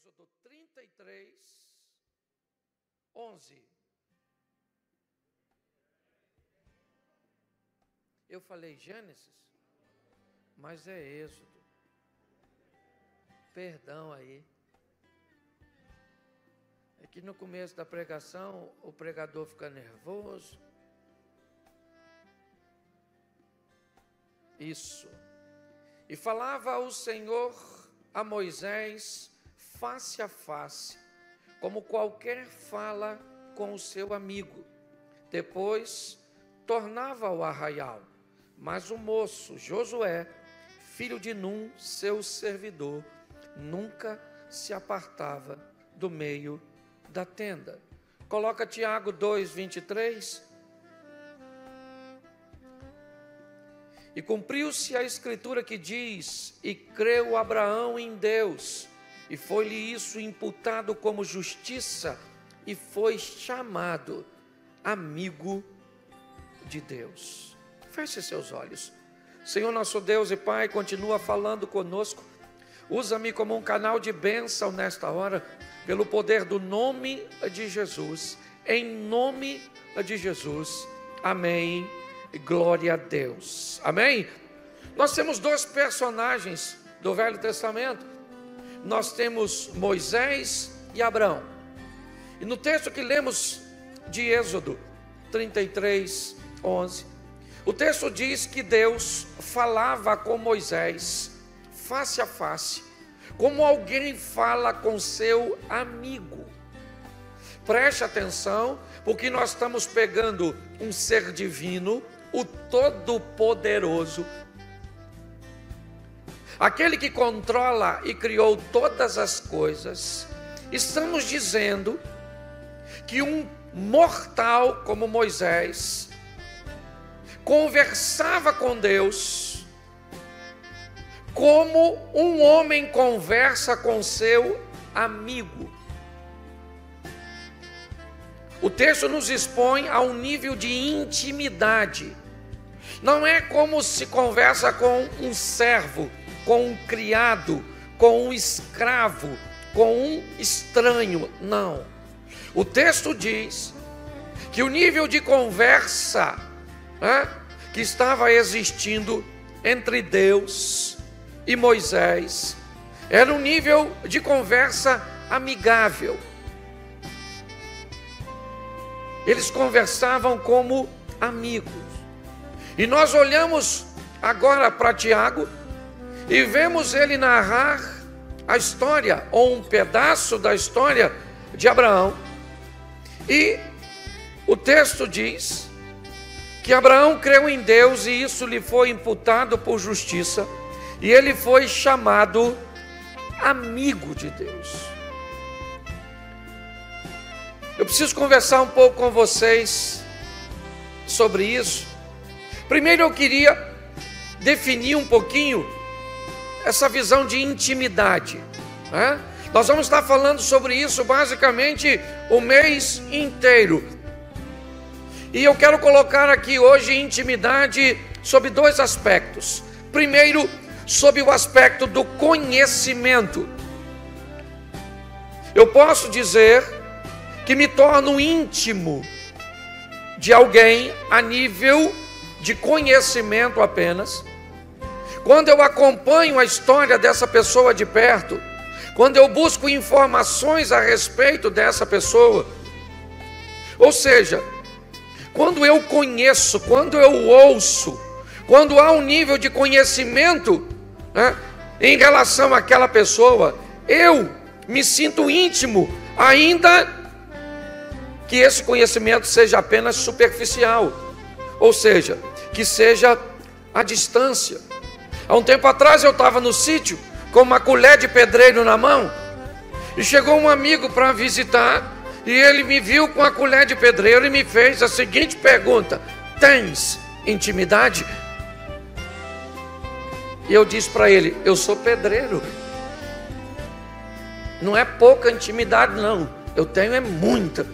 Êxodo 33, 11. Eu falei Gênesis, mas é Êxodo. Perdão aí. É que no começo da pregação o pregador fica nervoso. Isso. E falava o Senhor a Moisés face a face, como qualquer fala com o seu amigo. Depois tornava ao arraial. Mas o moço Josué, filho de Num, seu servidor, nunca se apartava do meio da tenda. Coloca Tiago 2:23. E cumpriu-se a escritura que diz: e creu Abraão em Deus, e foi-lhe isso imputado como justiça, e foi chamado amigo de Deus. Feche seus olhos. Senhor nosso Deus e Pai, continua falando conosco. Usa-me como um canal de bênção nesta hora, pelo poder do nome de Jesus. Em nome de Jesus. Amém. Glória a Deus. Amém? Nós temos dois personagens do Velho Testamento. Nós temos Moisés e Abraão. E no texto que lemos de Êxodo 33, 11, o texto diz que Deus falava com Moisés face a face, como alguém fala com seu amigo. Preste atenção, porque nós estamos pegando um ser divino, o Todo-Poderoso, aquele que controla e criou todas as coisas. Estamos dizendo que um mortal como Moisés conversava com Deus como um homem conversa com seu amigo. O texto nos expõe a um nível de intimidade. Não é como se conversa com um servo, com um criado, com um escravo, com um estranho. Não. O texto diz que o nível de conversa que estava existindo entre Deus e Moisés era um nível de conversa amigável. Eles conversavam como amigos. E nós olhamos agora para Tiago e vemos ele narrar a história, ou um pedaço da história de Abraão. E o texto diz que Abraão creu em Deus e isso lhe foi imputado por justiça. E ele foi chamado amigo de Deus. Eu preciso conversar um pouco com vocês sobre isso. Primeiro eu queria definir um pouquinho essa visão de intimidade. Nós vamos estar falando sobre isso basicamente o mês inteiro. E eu quero colocar aqui hoje intimidade sob dois aspectos. Primeiro, sob o aspecto do conhecimento. Eu posso dizer que me torno íntimo de alguém a nível de conhecimento apenas, quando eu acompanho a história dessa pessoa de perto, quando eu busco informações a respeito dessa pessoa. Ou seja, quando eu conheço, quando eu ouço, quando há um nível de conhecimento em relação àquela pessoa, eu me sinto íntimo, ainda que esse conhecimento seja apenas superficial, ou seja, que seja à distância. Há um tempo atrás eu estava no sítio com uma colher de pedreiro na mão e chegou um amigo para visitar e ele me viu com a colher de pedreiro e me fez a seguinte pergunta: tens intimidade? E eu disse para ele: eu sou pedreiro. Não é pouca intimidade não, eu tenho é muita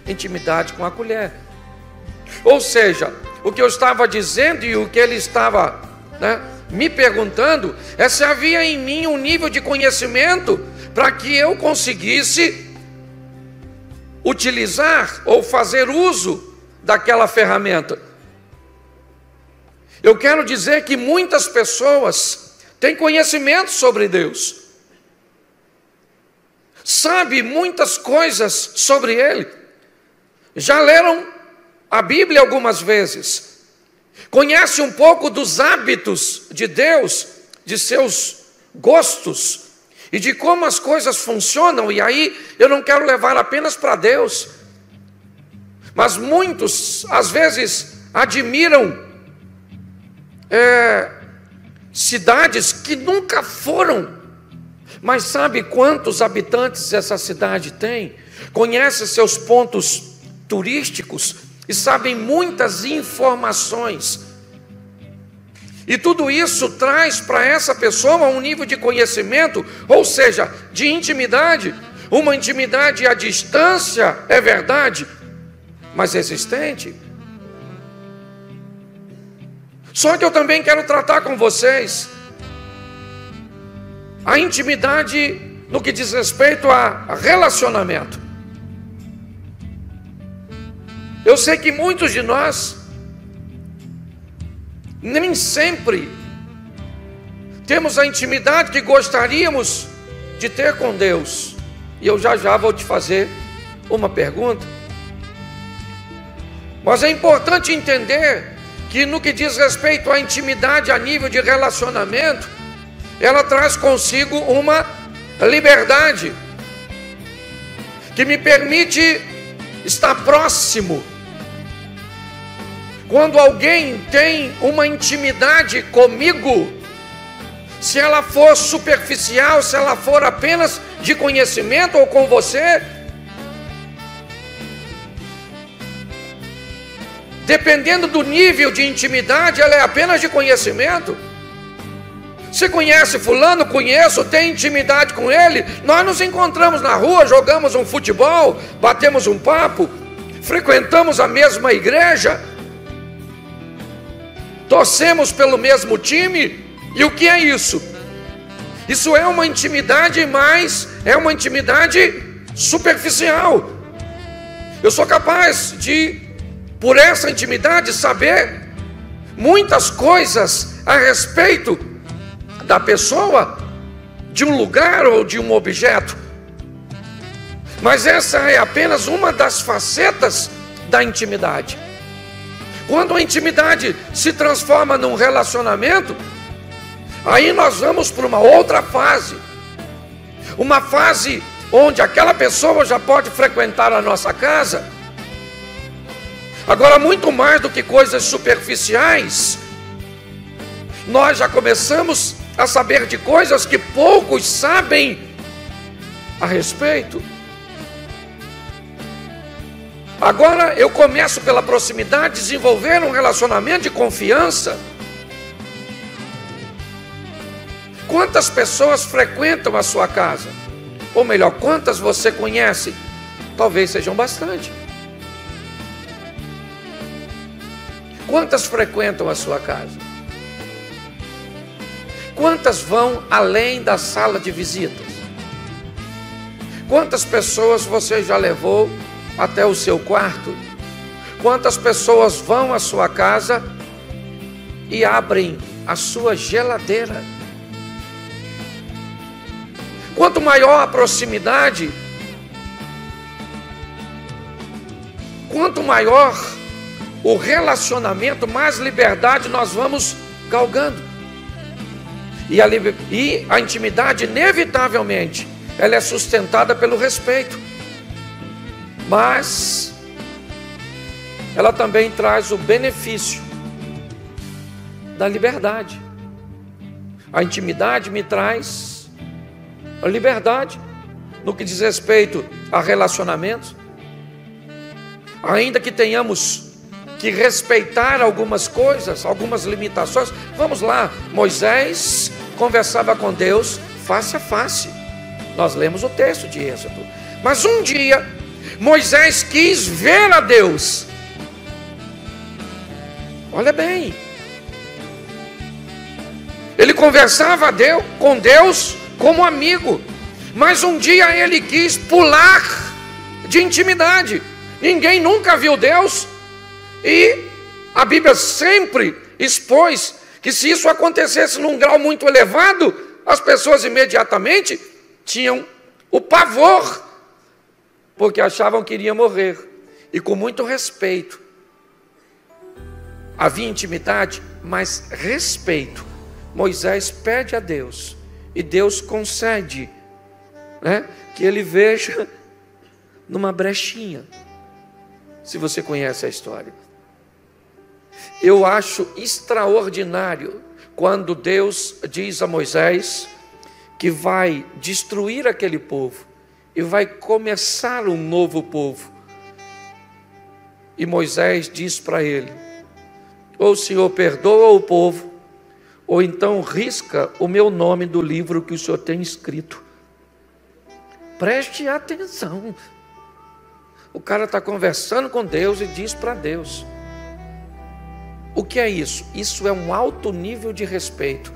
intimidade com a colher. Ou seja, o que eu estava dizendo e o que ele estava me perguntando é se havia em mim um nível de conhecimento para que eu conseguisse utilizar ou fazer uso daquela ferramenta. Eu quero dizer que muitas pessoas têm conhecimento sobre Deus, sabe muitas coisas sobre Ele, já leram a Bíblia algumas vezes, conhece um pouco dos hábitos de Deus, de seus gostos e de como as coisas funcionam. E aí eu não quero levar apenas para Deus, mas muitos às vezes admiram cidades que nunca foram, mas sabe quantos habitantes essa cidade tem? Conhece seus pontos turísticos e sabem muitas informações. E tudo isso traz para essa pessoa um nível de conhecimento, ou seja, de intimidade, uma intimidade à distância, é verdade, mas existente. Só que eu também quero tratar com vocês a intimidade no que diz respeito a relacionamento. Eu sei que muitos de nós nem sempre temos a intimidade que gostaríamos de ter com Deus. E eu já vou te fazer uma pergunta. Mas é importante entender que no que diz respeito à intimidade a nível de relacionamento, ela traz consigo uma liberdade que me permite estar próximo. Quando alguém tem uma intimidade comigo, se ela for superficial, se ela for apenas de conhecimento ou com você, dependendo do nível de intimidade, ela é apenas de conhecimento. Você conhece fulano? Conheço, tem intimidade com ele. Nós nos encontramos na rua, jogamos um futebol, batemos um papo, frequentamos a mesma igreja, torcemos pelo mesmo time. E o que é isso? Isso é uma intimidade, mas é uma intimidade superficial. Eu sou capaz de, por essa intimidade, saber muitas coisas a respeito da pessoa, de um lugar ou de um objeto. Mas essa é apenas uma das facetas da intimidade. Quando a intimidade se transforma num relacionamento, aí nós vamos para uma outra fase. Uma fase onde aquela pessoa já pode frequentar a nossa casa. Agora, muito mais do que coisas superficiais, nós já começamos a saber de coisas que poucos sabem a respeito. Agora eu começo pela proximidade, desenvolver um relacionamento de confiança. Quantas pessoas frequentam a sua casa? Ou melhor, quantas você conhece? Talvez sejam bastante. Quantas frequentam a sua casa? Quantas vão além da sala de visitas? Quantas pessoas você já levou até o seu quarto? Quantas pessoas vão à sua casa e abrem a sua geladeira? Quanto maior a proximidade, quanto maior o relacionamento, mais liberdade nós vamos galgando. E a intimidade, inevitavelmente, ela é sustentada pelo respeito. Mas ela também traz o benefício da liberdade. A intimidade me traz a liberdade no que diz respeito a relacionamentos. Ainda que tenhamos que respeitar algumas coisas, algumas limitações. Vamos lá, Moisés conversava com Deus face a face. Nós lemos o texto de Êxodo. Mas um dia, Moisés quis ver a Deus. Olha bem. Ele conversava com Deus como amigo. Mas um dia ele quis pular de intimidade. Ninguém nunca viu Deus. E a Bíblia sempre expôs que se isso acontecesse num grau muito elevado, as pessoas imediatamente tinham o pavor, porque achavam que iria morrer. E com muito respeito. Havia intimidade, mas respeito. Moisés pede a Deus, e Deus concede, né, que ele veja numa brechinha. Se você conhece a história. Eu acho extraordinário quando Deus diz a Moisés que vai destruir aquele povo e vai começar um novo povo. E Moisés diz para ele: ou o Senhor perdoa o povo, ou então risca o meu nome do livro que o Senhor tem escrito. Preste atenção. O cara está conversando com Deus e diz para Deus. O que é isso? Isso é um alto nível de respeito,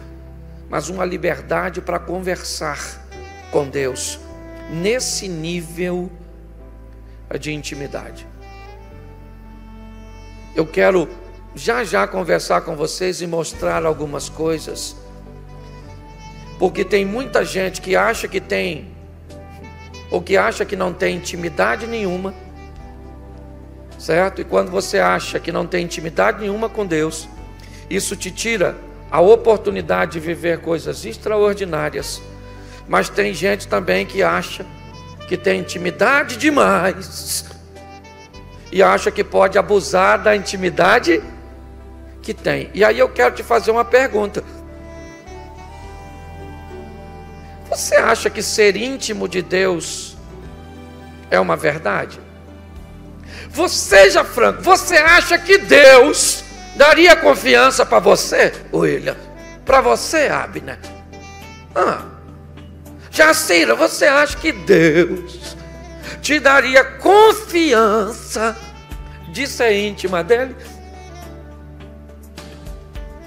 mas uma liberdade para conversar com Deus, nesse nível de intimidade. Eu quero já conversar com vocês e mostrar algumas coisas, porque tem muita gente que acha que tem, ou que acha que não tem intimidade nenhuma, certo? E quando você acha que não tem intimidade nenhuma com Deus, isso te tira a oportunidade de viver coisas extraordinárias. Mas tem gente também que acha que tem intimidade demais e acha que pode abusar da intimidade que tem. E aí eu quero te fazer uma pergunta. Você acha que ser íntimo de Deus é uma verdade? Seja franco, você acha que Deus daria confiança para você, William? Para você, Abner? Jacira, você acha que Deus te daria confiança de ser íntima dele?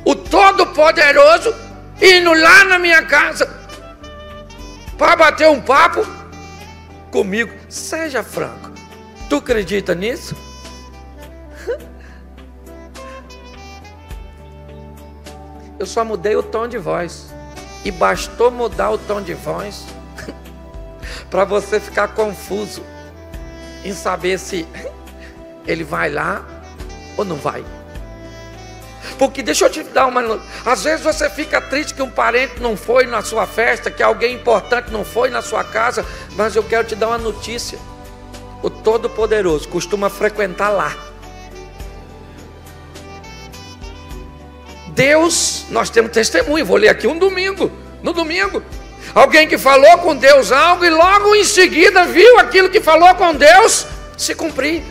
O Todo-Poderoso indo lá na minha casa para bater um papo comigo. Seja franco. Tu acredita nisso? Eu só mudei o tom de voz. E bastou mudar o tom de voz para você ficar confuso em saber se ele vai lá ou não vai. Porque deixa eu te dar uma... Às vezes você fica triste que um parente não foi na sua festa, que alguém importante não foi na sua casa, mas eu quero te dar uma notícia. O Todo-Poderoso costuma frequentar lá. Deus, nós temos testemunho, vou ler aqui no domingo, alguém que falou com Deus algo e logo em seguida viu aquilo que falou com Deus se cumprir.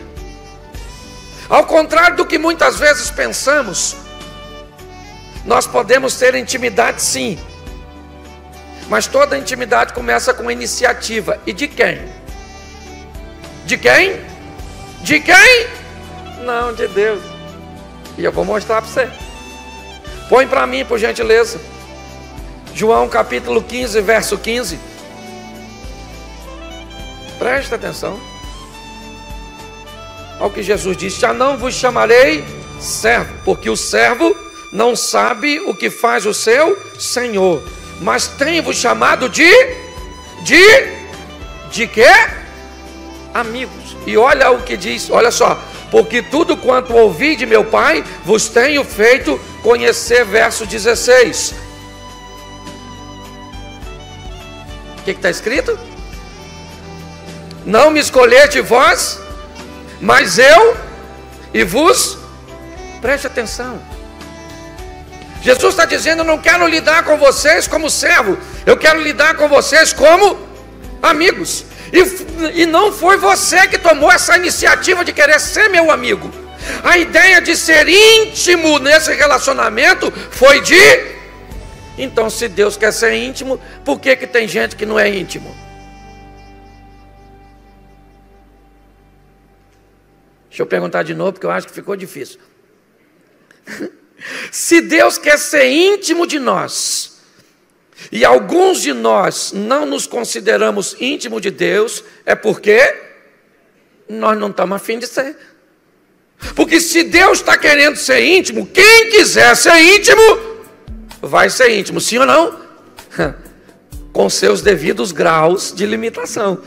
Ao contrário do que muitas vezes pensamos, nós podemos ter intimidade sim, mas toda intimidade começa com iniciativa. E de quem? De quem? De quem? Não, de Deus. E eu vou mostrar para você. Põe para mim, por gentileza. João capítulo 15, verso 15. Presta atenção. Olha o que Jesus disse: já não vos chamarei servo, porque o servo não sabe o que faz o seu Senhor, mas tenho-vos chamado de quê? Amigos. E olha o que diz, olha só: porque tudo quanto ouvi de meu Pai vos tenho feito conhecer. Verso 16. O que está escrito? Não me escolheste vós, mas eu e vos. Preste atenção. Jesus está dizendo: eu não quero lidar com vocês como servo, eu quero lidar com vocês como amigos. E não foi você que tomou essa iniciativa de querer ser meu amigo. A ideia de ser íntimo nesse relacionamento foi de... Então, se Deus quer ser íntimo, por que tem gente que não é íntimo? Deixa eu perguntar de novo, porque eu acho que ficou difícil. Se Deus quer ser íntimo de nós, E alguns de nós não nos consideramos íntimos de Deus, é porque nós não estamos a fim de ser. Porque se Deus está querendo ser íntimo, quem quiser ser íntimo, vai ser íntimo, sim ou não? Com seus devidos graus de limitação.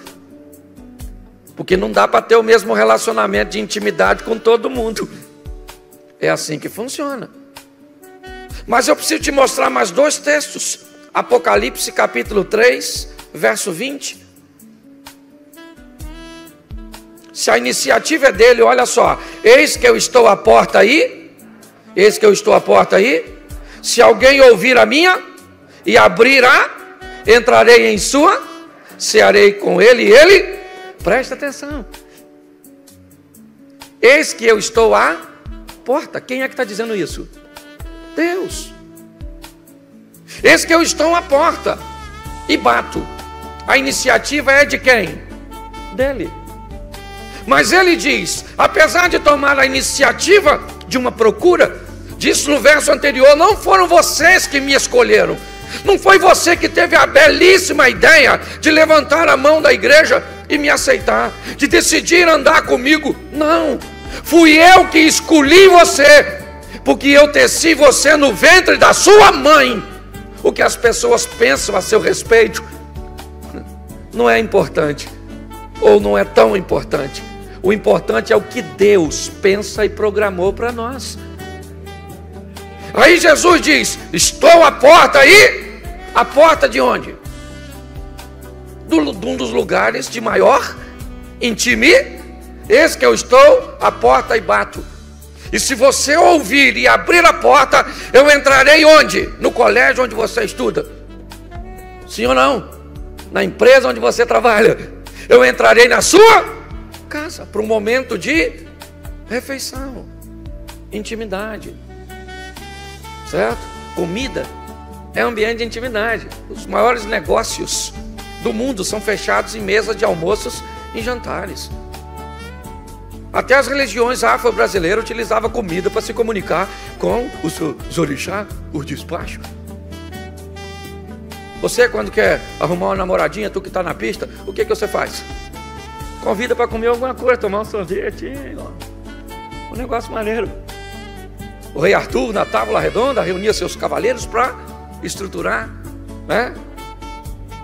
Porque não dá para ter o mesmo relacionamento de intimidade com todo mundo. É assim que funciona. Mas eu preciso te mostrar mais 2 textos. Apocalipse capítulo 3, verso 20. Se a iniciativa é dele, olha só. Eis que eu estou à porta aí. Eis que eu estou à porta aí. Se alguém ouvir a minha e abrirá, entrarei em sua, cearei com ele e ele. Presta atenção. Eis que eu estou à porta. Quem é que está dizendo isso? Deus. Eis que eu estou à porta e bato. A iniciativa é de quem? Dele. Mas ele diz, apesar de tomar a iniciativa de uma procura, disse no verso anterior, não foram vocês que me escolheram. Não foi você que teve a belíssima ideia de levantar a mão da igreja e me aceitar, de decidir andar comigo. Não, fui eu que escolhi você, porque eu teci você no ventre da sua mãe. O que as pessoas pensam a seu respeito não é importante, ou não é tão importante. O importante é o que Deus pensa e programou para nós. Aí Jesus diz, estou à porta aí. A porta de onde? De um dos lugares de maior intimidade. Eis que eu estou à porta e bato. E se você ouvir e abrir a porta, eu entrarei onde? No colégio onde você estuda. Sim ou não? Na empresa onde você trabalha. Eu entrarei na sua casa para um momento de refeição, intimidade. Certo? Comida é ambiente de intimidade. Os maiores negócios do mundo são fechados em mesas de almoços e jantares. Até as religiões afro-brasileiras utilizavam comida para se comunicar com os orixás, os despachos. Você, quando quer arrumar uma namoradinha, tu que está na pista, o que você faz? Convida para comer alguma coisa, tomar um sorvete, um negócio maneiro. O rei Arthur, na tábua redonda, reunia seus cavaleiros para estruturar, né,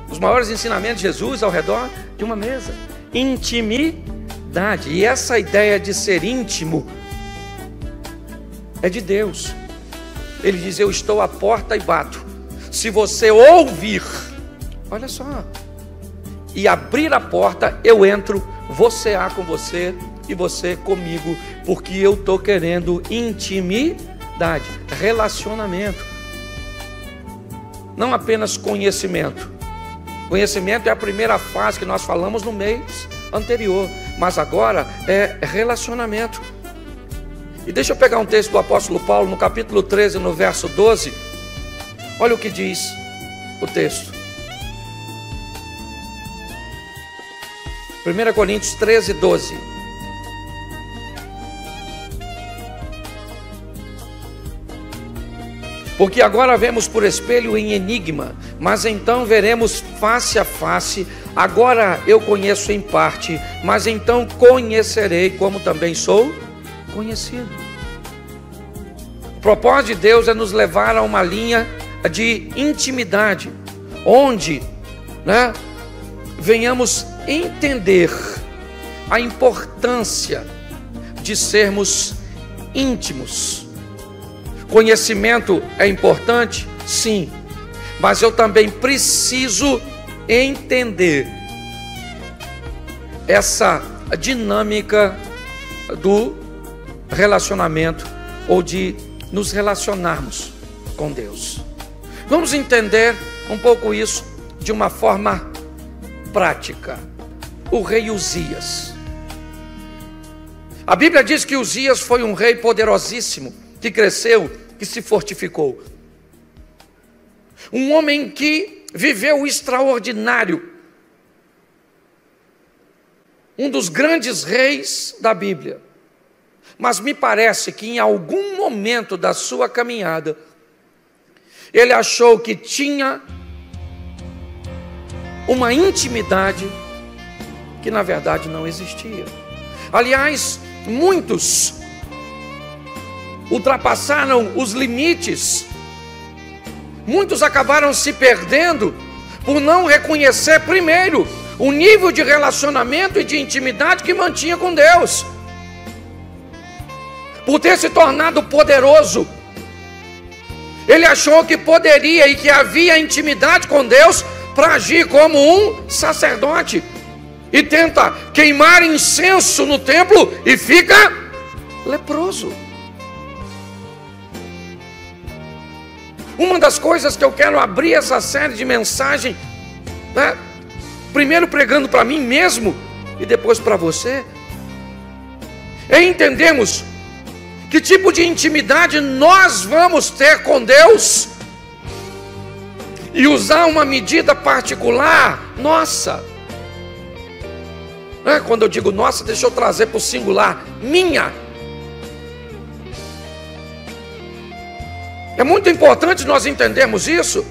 os maiores ensinamentos de Jesus ao redor de uma mesa. Intimidade. E essa ideia de ser íntimo é de Deus. Ele diz, eu estou à porta e bato. Se você ouvir, olha só, e abrir a porta, eu entro, vou cear com você e você comigo, porque eu estou querendo intimidade, relacionamento, não apenas conhecimento. Conhecimento é a primeira fase que nós falamos no mês anterior, mas agora é relacionamento. E deixa eu pegar um texto do apóstolo Paulo, no capítulo 13, no verso 12, olha o que diz o texto. 1 Coríntios 13, 12. Porque agora vemos por espelho em enigma, mas então veremos face a face. Agora eu conheço em parte, mas então conhecerei como também sou conhecido. O propósito de Deus é nos levar a uma linha de intimidade, onde, né, venhamos entender a importância de sermos íntimos. Conhecimento é importante? Sim, mas eu também preciso entender essa dinâmica do relacionamento, ou de nos relacionarmos com Deus. Vamos entender um pouco isso de uma forma prática. O rei Uzias. A Bíblia diz que Uzias foi um rei poderosíssimo, que cresceu, que se fortificou. Um homem que viveu o extraordinário. Um dos grandes reis da Bíblia. Mas me parece que em algum momento da sua caminhada, ele achou que tinha uma intimidade que na verdade não existia. Aliás, muitos ultrapassaram os limites, muitos acabaram se perdendo por não reconhecer primeiro o nível de relacionamento e de intimidade que mantinha com Deus, por ter se tornado poderoso. Ele achou que poderia e que havia intimidade com Deus para agir como um sacerdote, e tenta queimar incenso no templo e fica leproso. Uma das coisas que eu quero abrir essa série de mensagem, primeiro pregando para mim mesmo e depois para você, é entendermos que tipo de intimidade nós vamos ter com Deus e usar uma medida particular nossa. Quando eu digo nossa, deixa eu trazer para o singular, minha. É muito importante nós entendermos isso.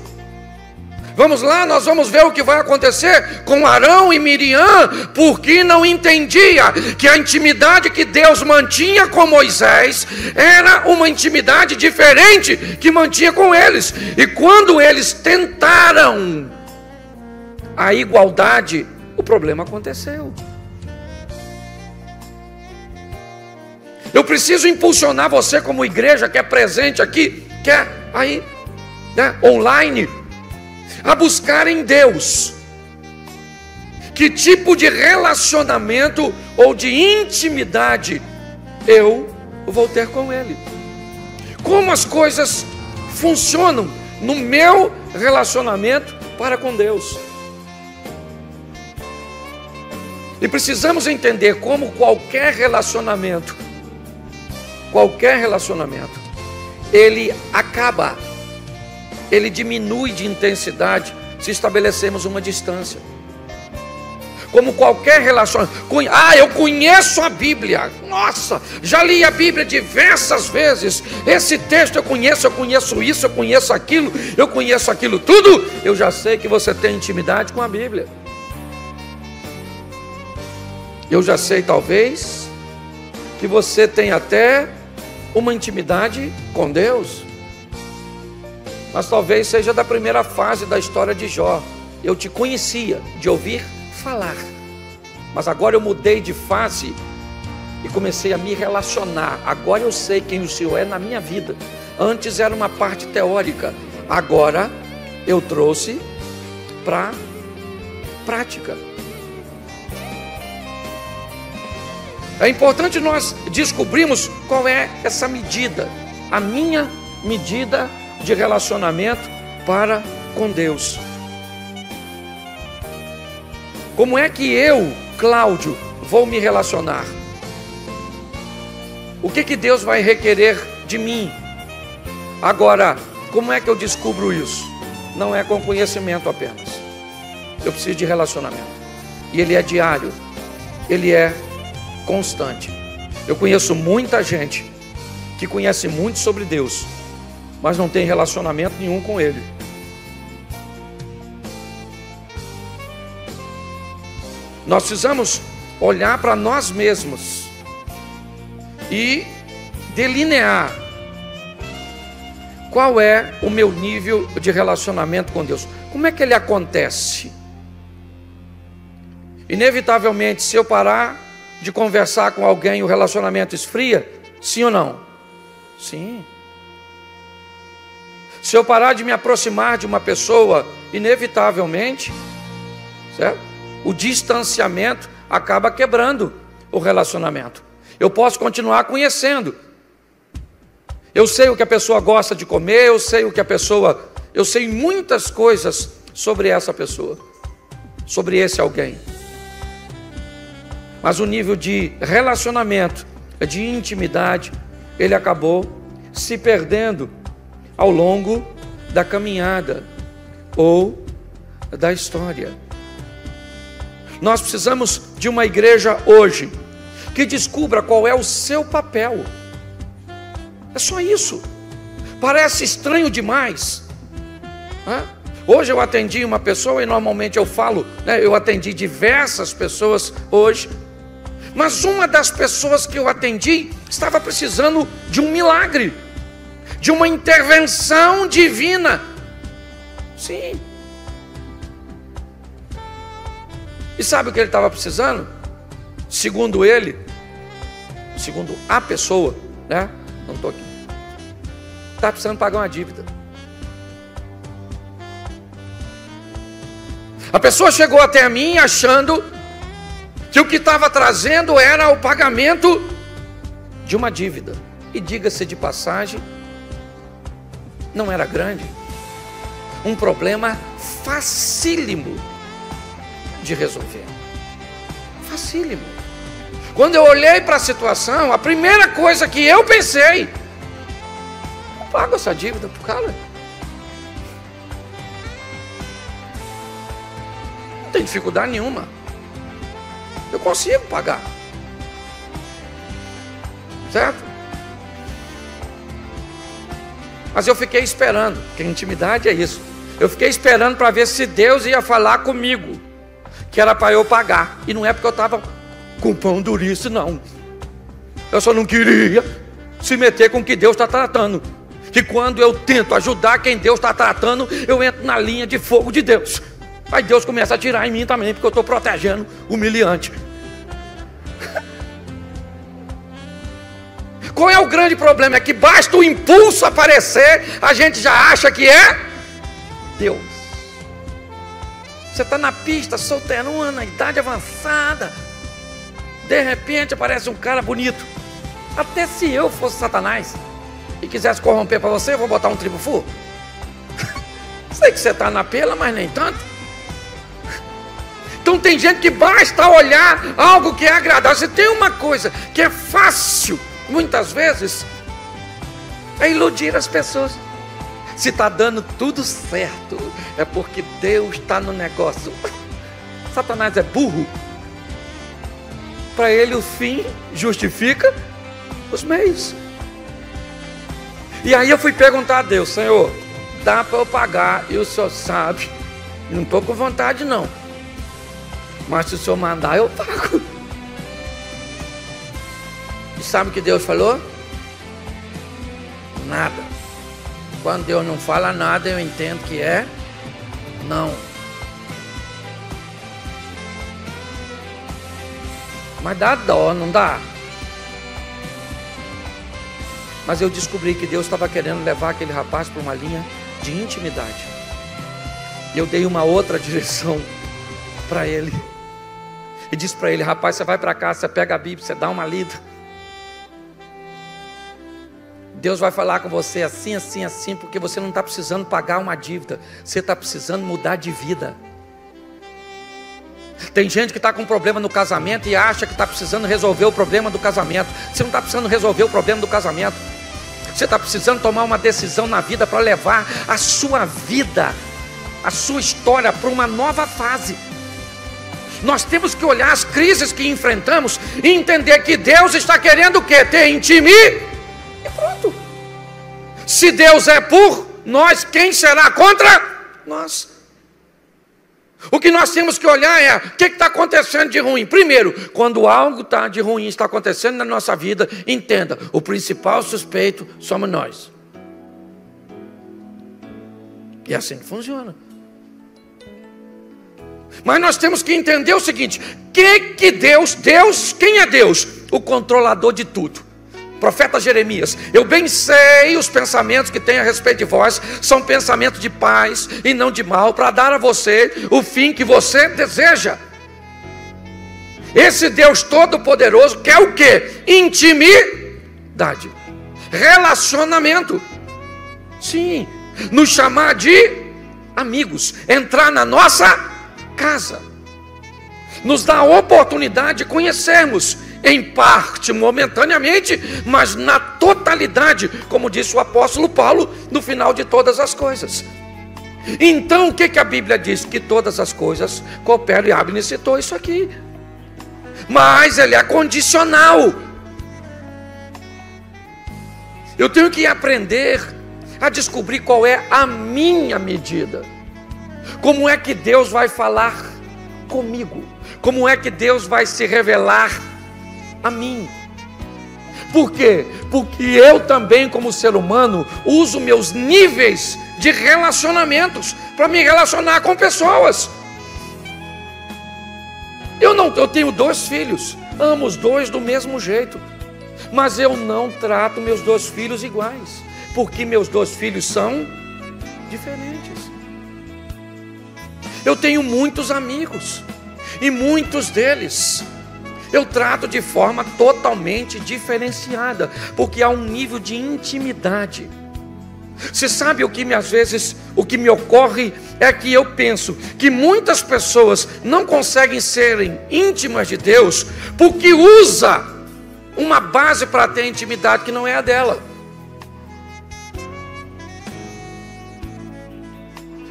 Vamos lá, nós vamos ver o que vai acontecer com Arão e Miriam, porque não entendia que a intimidade que Deus mantinha com Moisés era uma intimidade diferente que mantinha com eles. E quando eles tentaram a igualdade, o problema aconteceu. Eu preciso impulsionar você como igreja que é presente aqui, que é aí, online, a buscar em Deus que tipo de relacionamento ou de intimidade eu vou ter com Ele. Como as coisas funcionam no meu relacionamento para com Deus. E precisamos entender como qualquer relacionamento, ele acaba, ele diminui de intensidade se estabelecermos uma distância. Como qualquer relacionamento. Eu conheço a Bíblia. Nossa, já li a Bíblia diversas vezes. Esse texto eu conheço isso, eu conheço aquilo tudo. Eu já sei que você tem intimidade com a Bíblia. Eu já sei, talvez, que você tem até uma intimidade com Deus. Mas talvez seja da primeira fase da história de Jó. Eu te conhecia de ouvir falar, mas agora eu mudei de fase e comecei a me relacionar. Agora eu sei quem o Senhor é na minha vida. Antes era uma parte teórica, agora eu trouxe para prática. É importante nós descobrirmos qual é essa medida, a minha medida de relacionamento para com Deus. Como é que eu, Cláudio, vou me relacionar? O que Deus vai requerer de mim? Agora, como é que eu descubro isso? Não é com conhecimento apenas. Eu preciso de relacionamento. E ele é diário. Ele é constante. Eu conheço muita gente que conhece muito sobre Deus, mas não tem relacionamento nenhum com Ele. Nós precisamos olhar para nós mesmos e delinear qual é o meu nível de relacionamento com Deus. Como é que ele acontece? Inevitavelmente, se eu parar de conversar com alguém, o relacionamento esfria? Sim ou não? Sim. Se eu parar de me aproximar de uma pessoa, inevitavelmente, certo? O distanciamento acaba quebrando o relacionamento. Eu posso continuar conhecendo. Eu sei o que a pessoa gosta de comer, eu sei muitas coisas sobre essa pessoa, sobre esse alguém. Mas o nível de relacionamento, de intimidade, ele acabou se perdendo ao longo da caminhada ou da história. Nós precisamos de uma igreja hoje que descubra qual é o seu papel. É só isso. Parece estranho demais. Hoje eu atendi uma pessoa e normalmente eu falo, né, eu atendi diversas pessoas hoje, mas uma das pessoas que eu atendi estava precisando de um milagre, de uma intervenção divina. Sim. E sabe o que ele estava precisando? Segundo ele, segundo a pessoa, né? Não estou aqui. Estava precisando pagar uma dívida. A pessoa chegou até mim achando que o que estava trazendo era o pagamento de uma dívida. E diga-se de passagem, não era grande. Um problema facílimo de resolver. Facílimo. Quando eu olhei para a situação, a primeira coisa que eu pensei: eu pago essa dívida pro cara. Não tem dificuldade nenhuma. Eu consigo pagar. Certo? Mas eu fiquei esperando, porque intimidade é isso. Eu fiquei esperando para ver se Deus ia falar comigo, que era para eu pagar. E não é porque eu estava com pão duríssimo, não. Eu só não queria se meter com o que Deus está tratando. Que quando eu tento ajudar quem Deus está tratando, eu entro na linha de fogo de Deus. Aí Deus começa a atirar em mim também, porque eu estou protegendo o humilhante. Qual é o grande problema? É que basta o impulso aparecer, a gente já acha que é Deus. Você está na pista, solteirona, idade avançada. De repente aparece um cara bonito. Até se eu fosse Satanás e quisesse corromper para você, eu vou botar um tribufu. Sei que você está na pela, mas nem tanto. Então tem gente que basta olhar algo que é agradável. Você tem uma coisa que é fácil, muitas vezes, é iludir as pessoas. Se está dando tudo certo, é porque Deus está no negócio. Satanás é burro. Para ele o fim justifica os meios. E aí eu fui perguntar a Deus: Senhor, dá para eu pagar? E o Senhor sabe, não estou com vontade não, mas se o Senhor mandar eu pago. E sabe o que Deus falou? Nada. Quando Deus não fala nada, eu entendo que é não. Mas dá dó, não dá? Mas eu descobri que Deus estava querendo levar aquele rapaz para uma linha de intimidade. E eu dei uma outra direção para ele. E disse para ele: rapaz, você vai para casa, você pega a Bíblia, você dá uma lida. Deus vai falar com você assim, assim, assim, porque você não está precisando pagar uma dívida, você está precisando mudar de vida. Tem gente que está com um problema no casamento e acha que está precisando resolver o problema do casamento. Você não está precisando resolver o problema do casamento. Você está precisando tomar uma decisão na vida para levar a sua vida, a sua história para uma nova fase. Nós temos que olhar as crises que enfrentamos e entender que Deus está querendo o quê? Ter intimidade. E pronto. Se Deus é por nós, quem será contra nós? O que nós temos que olhar é o que está acontecendo de ruim. Primeiro, quando algo de ruim está acontecendo na nossa vida, entenda, o principal suspeito somos nós. E é assim que funciona. Mas nós temos que entender o seguinte: que Deus, quem é Deus? O controlador de tudo. Profeta Jeremias: eu bem sei os pensamentos que tenho a respeito de vós, são pensamentos de paz e não de mal, para dar a você o fim que você deseja. Esse Deus Todo-Poderoso quer o quê? Intimidade, relacionamento. Sim, nos chamar de amigos, entrar na nossa casa, nos dá a oportunidade de conhecermos, em parte, momentaneamente, mas na totalidade, como disse o apóstolo Paulo, no final de todas as coisas. Então o que a Bíblia diz? Que todas as coisas cooperam, e Abner citou isso aqui, mas ele é condicional. Eu tenho que aprender a descobrir qual é a minha medida. Como é que Deus vai falar comigo? Como é que Deus vai se revelar a mim? Por quê? Porque eu também, como ser humano, uso meus níveis de relacionamentos para me relacionar com pessoas. Eu tenho 2 filhos, amo os 2 do mesmo jeito, mas eu não trato meus 2 filhos iguais, porque meus 2 filhos são diferentes. Eu tenho muitos amigos, e muitos deles eu trato de forma totalmente diferenciada, porque há um nível de intimidade. Você sabe às vezes, o que me ocorre é que eu penso que muitas pessoas não conseguem serem íntimas de Deus, porque usa uma base para ter intimidade que não é a dela.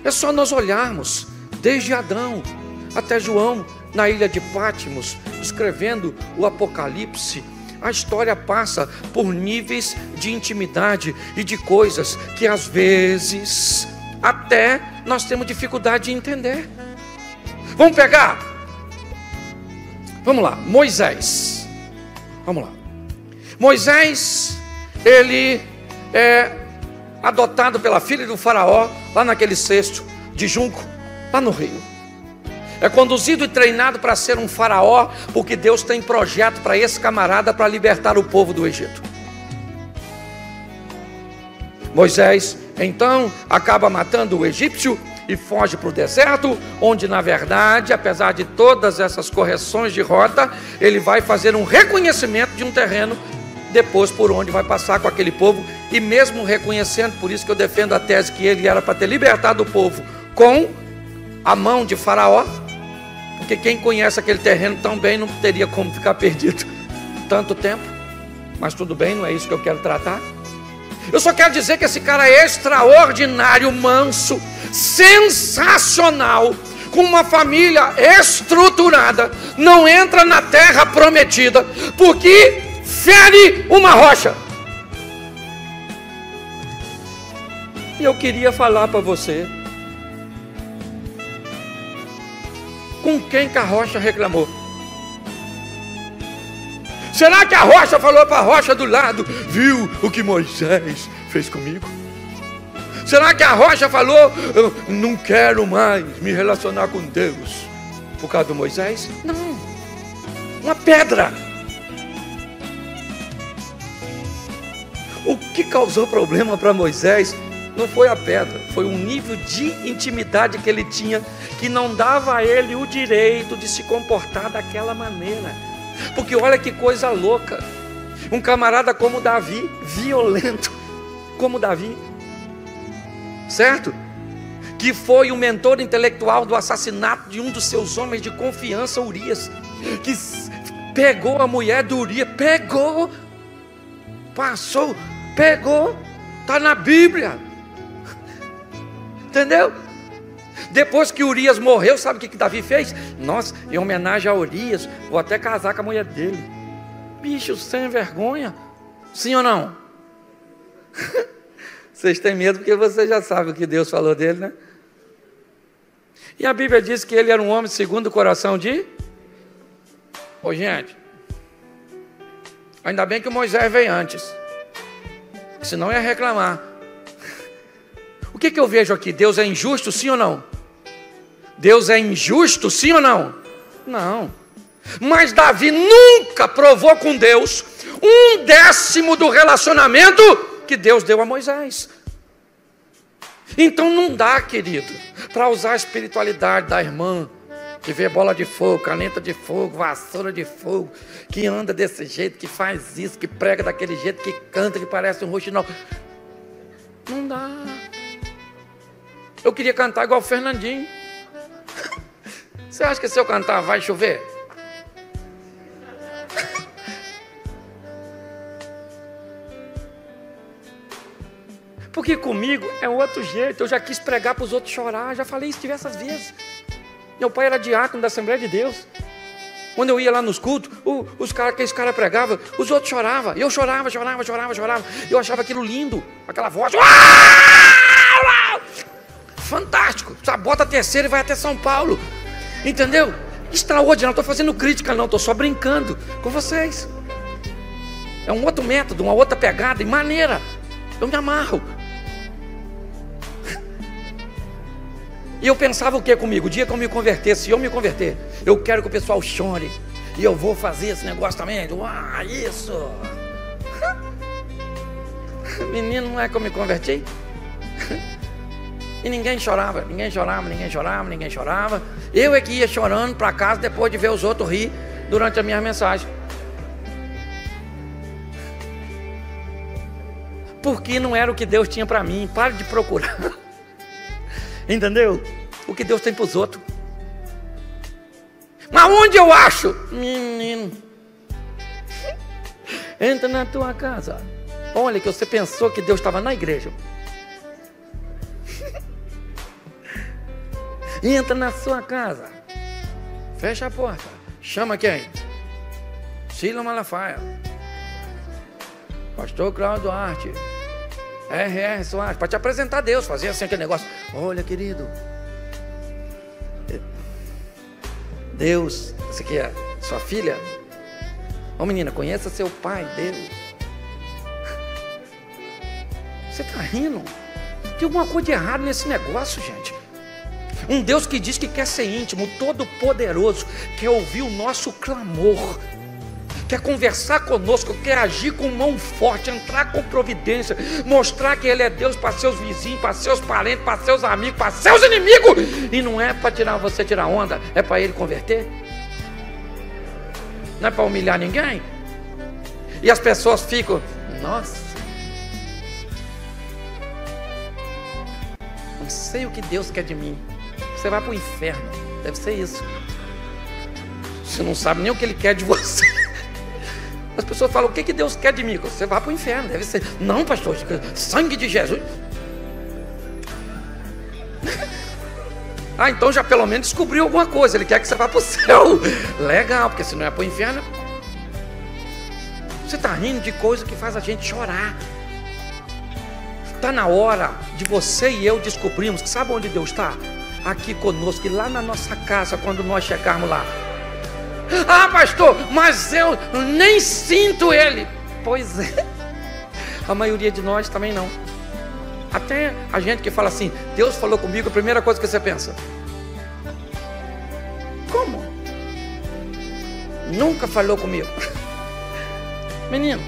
É só nós olharmos desde Adão até João na ilha de Patmos, escrevendo o Apocalipse. A história passa por níveis de intimidade e de coisas que às vezes até nós temos dificuldade de entender. Vamos pegar? Vamos lá, Moisés. Vamos lá. Moisés, ele é adotado pela filha do faraó, lá naquele cesto de junco, lá no rio. É conduzido e treinado para ser um faraó, porque Deus tem projeto para esse camarada para libertar o povo do Egito. Moisés, então, acaba matando o egípcio e foge para o deserto, onde, na verdade, apesar de todas essas correções de rota, ele vai fazer um reconhecimento de um terreno depois por onde vai passar com aquele povo, e mesmo reconhecendo, por isso que eu defendo a tese que ele era para ter libertado o povo com a mão de Faraó, porque quem conhece aquele terreno tão bem não teria como ficar perdido tanto tempo. Mas tudo bem, não é isso que eu quero tratar. Eu só quero dizer que esse cara é extraordinário, manso, sensacional, com uma família estruturada, não entra na terra prometida porque fere uma rocha. E eu queria falar para você, com quem que a rocha reclamou? Será que a rocha falou para a rocha do lado: viu o que Moisés fez comigo? Será que a rocha falou: eu não quero mais me relacionar com Deus por causa do Moisés? Não, uma pedra. O que causou problema para Moisés não foi a pedra, foi um nível de intimidade que ele tinha, que não dava a ele o direito de se comportar daquela maneira. Porque olha que coisa louca, um camarada como Davi, violento como Davi, certo? Que foi o mentor intelectual do assassinato de um dos seus homens de confiança, Urias, que pegou a mulher do Urias, pegou, está na Bíblia. Entendeu? Depois que Urias morreu, sabe o que Davi fez? Nossa, em homenagem a Urias, vou até casar com a mulher dele. Bicho, sem vergonha. Sim ou não? Vocês têm medo porque vocês já sabem o que Deus falou dele, né? E a Bíblia diz que ele era um homem segundo o coração de... Ô gente, ainda bem que o Moisés veio antes, senão ia reclamar. O que eu vejo aqui? Deus é injusto, sim ou não? Deus é injusto, sim ou não? Não. Mas Davi nunca provou com Deus 1/10 do relacionamento que Deus deu a Moisés. Então não dá, querido, para usar a espiritualidade da irmã, que vê bola de fogo, caneta de fogo, vassoura de fogo, que anda desse jeito, que faz isso, que prega daquele jeito, que canta, que parece um roxinol. Não dá. Eu queria cantar igual o Fernandinho. Você acha que se eu cantar vai chover? Porque comigo é outro jeito. Eu já quis pregar para os outros chorar. Já falei isso diversas vezes. Meu pai era diácono da Assembleia de Deus. Quando eu ia lá nos cultos, aqueles caras pregavam, os outros choravam. Eu chorava. Eu achava aquilo lindo. Aquela voz. fantástico. Bota a terceira e vai até São Paulo. Entendeu? Extraordinário. Não estou fazendo crítica, não. Estou só brincando com vocês. É um outro método, uma outra pegada e maneira. Eu me amarro. E eu pensava o que comigo? O dia que eu me converter, se eu me converter, eu quero que o pessoal chore. E eu vou fazer esse negócio também. Isso. Menino, não é que eu me converti? E ninguém chorava, ninguém chorava, ninguém chorava, ninguém chorava. Eu é que ia chorando para casa depois de ver os outros rir durante a minha mensagem. Porque não era o que Deus tinha para mim. Pare de procurar. Entendeu? O que Deus tem para os outros. Mas onde eu acho? Menino, entra na tua casa. Olha que você pensou que Deus estava na igreja. Entra na sua casa. Fecha a porta. Chama quem? Sila Malafaia, Pastor Cláudio Duarte, R.R. Soares, para te apresentar a Deus. Fazer assim aquele negócio. Olha, querido, Deus, você aqui é sua filha? Ô menina, conheça seu pai, Deus. Você está rindo? Tem alguma coisa de errado nesse negócio, gente. Um Deus que diz que quer ser íntimo, todo poderoso, quer ouvir o nosso clamor, quer conversar conosco, quer agir com mão forte, entrar com providência, mostrar que Ele é Deus para seus vizinhos, para seus parentes, para seus amigos, para seus inimigos. E não é para você tirar onda, é para Ele converter. Não é para humilhar ninguém. E as pessoas ficam, nossa, não sei o que Deus quer de mim. Você vai para o inferno, deve ser isso. Você não sabe nem o que Ele quer de você. As pessoas falam, o que Deus quer de mim? Você vai para o inferno, deve ser. Não, pastor, sangue de Jesus. Ah, então já pelo menos descobriu alguma coisa. Ele quer que você vá para o céu. Legal, porque se não é para o inferno. Você está rindo de coisa que faz a gente chorar. Está na hora de você e eu descobrirmos que sabe onde Deus está? Aqui conosco, e lá na nossa casa, quando nós chegarmos lá. Ah, pastor, mas eu nem sinto Ele. Pois é, a maioria de nós também não. Até a gente que fala assim, Deus falou comigo, a primeira coisa que você pensa, como? Nunca falou comigo. Menino,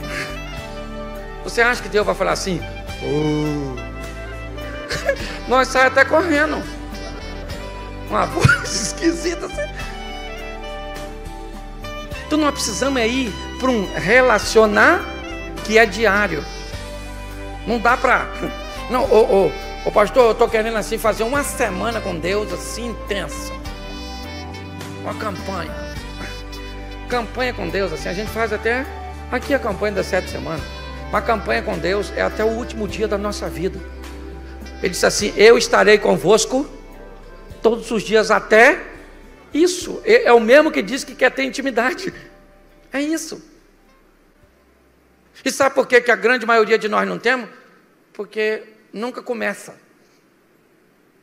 você acha que Deus vai falar assim? Nós saímos até correndo. Uma voz esquisita assim. Então nós precisamos ir para um relacionar que é diário. Não dá para... Não, pastor, eu estou querendo assim fazer uma semana com Deus assim intensa. Uma campanha. Campanha com Deus assim, a gente faz até aqui a campanha das 7 semanas. Uma campanha com Deus é até o último dia da nossa vida. Ele disse assim, eu estarei convosco todos os dias até... Isso, é o mesmo que diz que quer ter intimidade. É isso. E sabe por que a grande maioria de nós não temos? Porque nunca começa.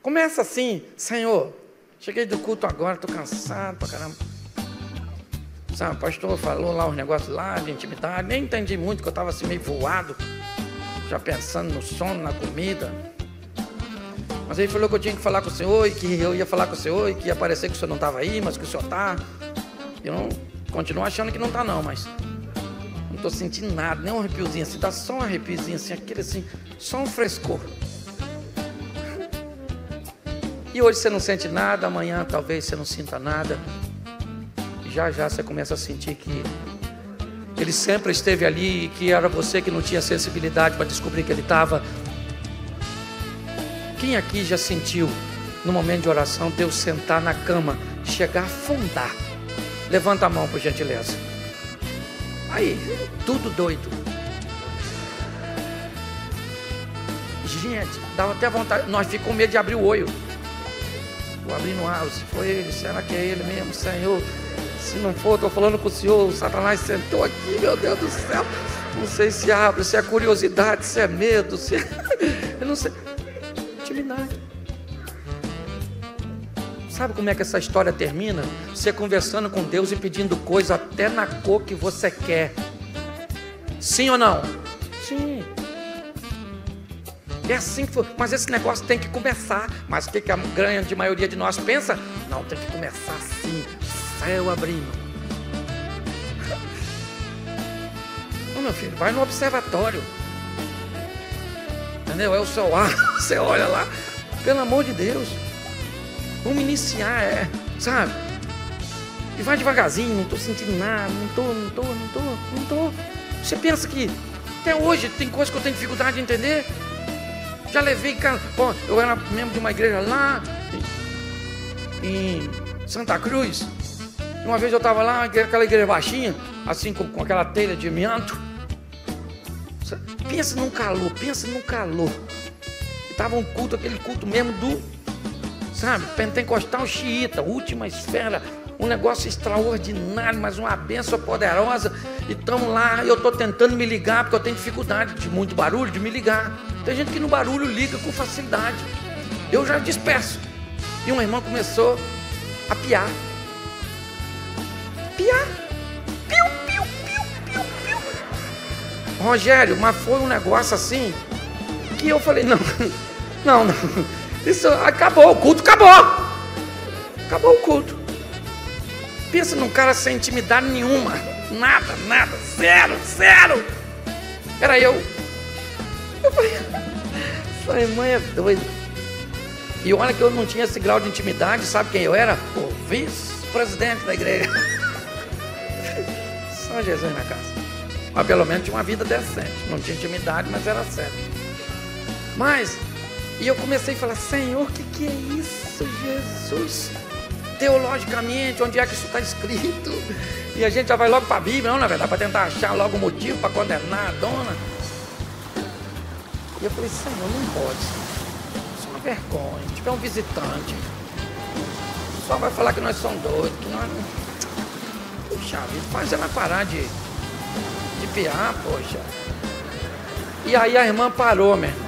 Começa assim, Senhor, cheguei do culto agora, estou cansado pra caramba. Sabe, o pastor falou lá os negócios lá de intimidade, nem entendi muito, que eu estava assim meio voado, já pensando no sono, na comida. Mas ele falou que eu tinha que falar com o senhor, e que eu ia falar com o senhor, e que ia parecer que o senhor não estava aí, mas que o senhor está. Eu não, continuo achando que não está não, mas não estou sentindo nada, nem um arrepiozinho assim, dá só um arrepiozinho assim, aquele assim, só um frescor. E hoje você não sente nada, amanhã talvez você não sinta nada. Já você começa a sentir que Ele sempre esteve ali, e que era você que não tinha sensibilidade para descobrir que Ele estava. Quem aqui já sentiu, no momento de oração, Deus sentar na cama, chegar a afundar? Levanta a mão, por gentileza. Aí, tudo doido. Gente, dava até vontade, nós ficamos com medo de abrir o olho. Vou abrir no ar, se foi ele, será que é ele mesmo, Senhor? Se não for, estou falando com o Senhor, o Satanás sentou aqui, meu Deus do céu. Não sei se abre, se é curiosidade, se é medo, se é... Eu não sei. Intimidade. Sabe como é que essa história termina? Você conversando com Deus e pedindo coisa até na cor que você quer. Sim ou não? Sim. É assim que foi. Mas esse negócio tem que começar. Mas o que a grande maioria de nós pensa? Não, tem que começar assim, céu abrindo. Não, meu filho, vai no observatório. Entendeu? É o seu ar, você olha lá. Pelo amor de Deus. Vamos iniciar, sabe? E vai devagarzinho, não estou sentindo nada, não estou. Você pensa que até hoje tem coisa que eu tenho dificuldade de entender? Já levei, cara. Bom, eu era membro de uma igreja lá em Santa Cruz. Uma vez eu estava lá, aquela igreja baixinha, assim com aquela telha de amianto. Pensa num calor. Estava um culto, aquele culto mesmo do, sabe, pentecostal xiita, última esfera, um negócio extraordinário, mas uma bênção poderosa. E estamos lá, eu estou tentando me ligar, porque eu tenho dificuldade de muito barulho, de me ligar. Tem gente que no barulho liga com facilidade. Eu já disperso. E uma irmã começou a piar. Piar. Piu, piu, piu, piu, piu. Rogério, mas foi um negócio assim, que eu falei, não. Isso acabou, o culto acabou. Acabou o culto. Pensa num cara sem intimidade nenhuma. Nada, zero. Era eu. Eu falei, essa irmã é doida. E olha que eu não tinha esse grau de intimidade. Sabe quem eu era? O vice-presidente da igreja. Só Jesus na casa. Mas pelo menos tinha uma vida decente. Não tinha intimidade, mas era certo. Mas, e eu comecei a falar, Senhor, o que é isso, Jesus? Teologicamente, onde é que isso está escrito? E a gente já vai logo para a Bíblia, não, na verdade, para tentar achar logo o motivo para condenar a dona. E eu falei, Senhor, não pode. Isso é uma vergonha. Se tiver um visitante, só vai falar que nós somos doidos, que nós não... Puxa vida, faz ela parar de piar, poxa. E aí a irmã parou, meu irmão.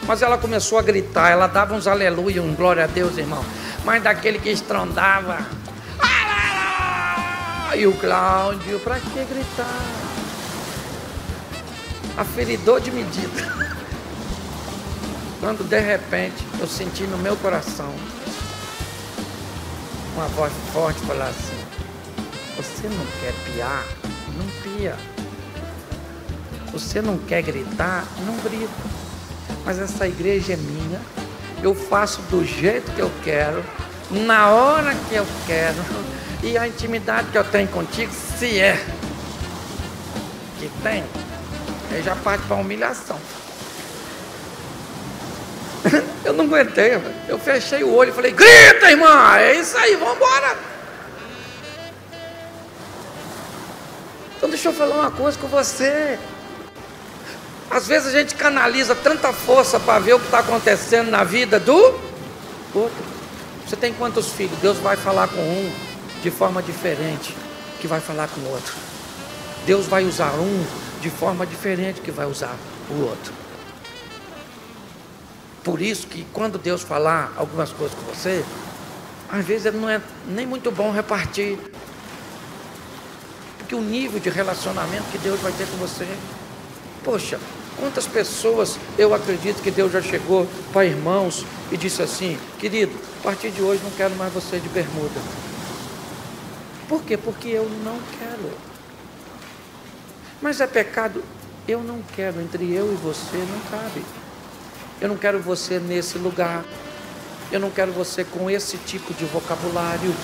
Mas ela começou a gritar, ela dava uns aleluia, um glória a Deus, irmão. Mas daquele que estrondava. E o Cláudio, pra que gritar? Aferidor de medida. Quando de repente eu senti no meu coração uma voz forte falar assim: você não quer piar? Não pia. Você não quer gritar? Não grita. Mas essa igreja é minha. Eu faço do jeito que eu quero, na hora que eu quero. E a intimidade que eu tenho contigo, se é que tem, aí já parte para humilhação. Eu não aguentei, eu fechei o olho e falei, grita, irmã, é isso aí, vamos embora. Então deixa eu falar uma coisa com você. Às vezes a gente canaliza tanta força para ver o que está acontecendo na vida do outro. Você tem quantos filhos? Deus vai falar com um de forma diferente que vai falar com o outro. Deus vai usar um de forma diferente que vai usar o outro. Por isso que quando Deus falar algumas coisas com você, às vezes não é nem muito bom repartir. Porque o nível de relacionamento que Deus vai ter com você, poxa, quantas pessoas eu acredito que Deus já chegou para irmãos e disse assim, querido, a partir de hoje não quero mais você de bermuda. Por quê? Porque eu não quero. Mas é pecado? Eu não quero, entre eu e você não cabe. Eu não quero você nesse lugar. Eu não quero você com esse tipo de vocabulário.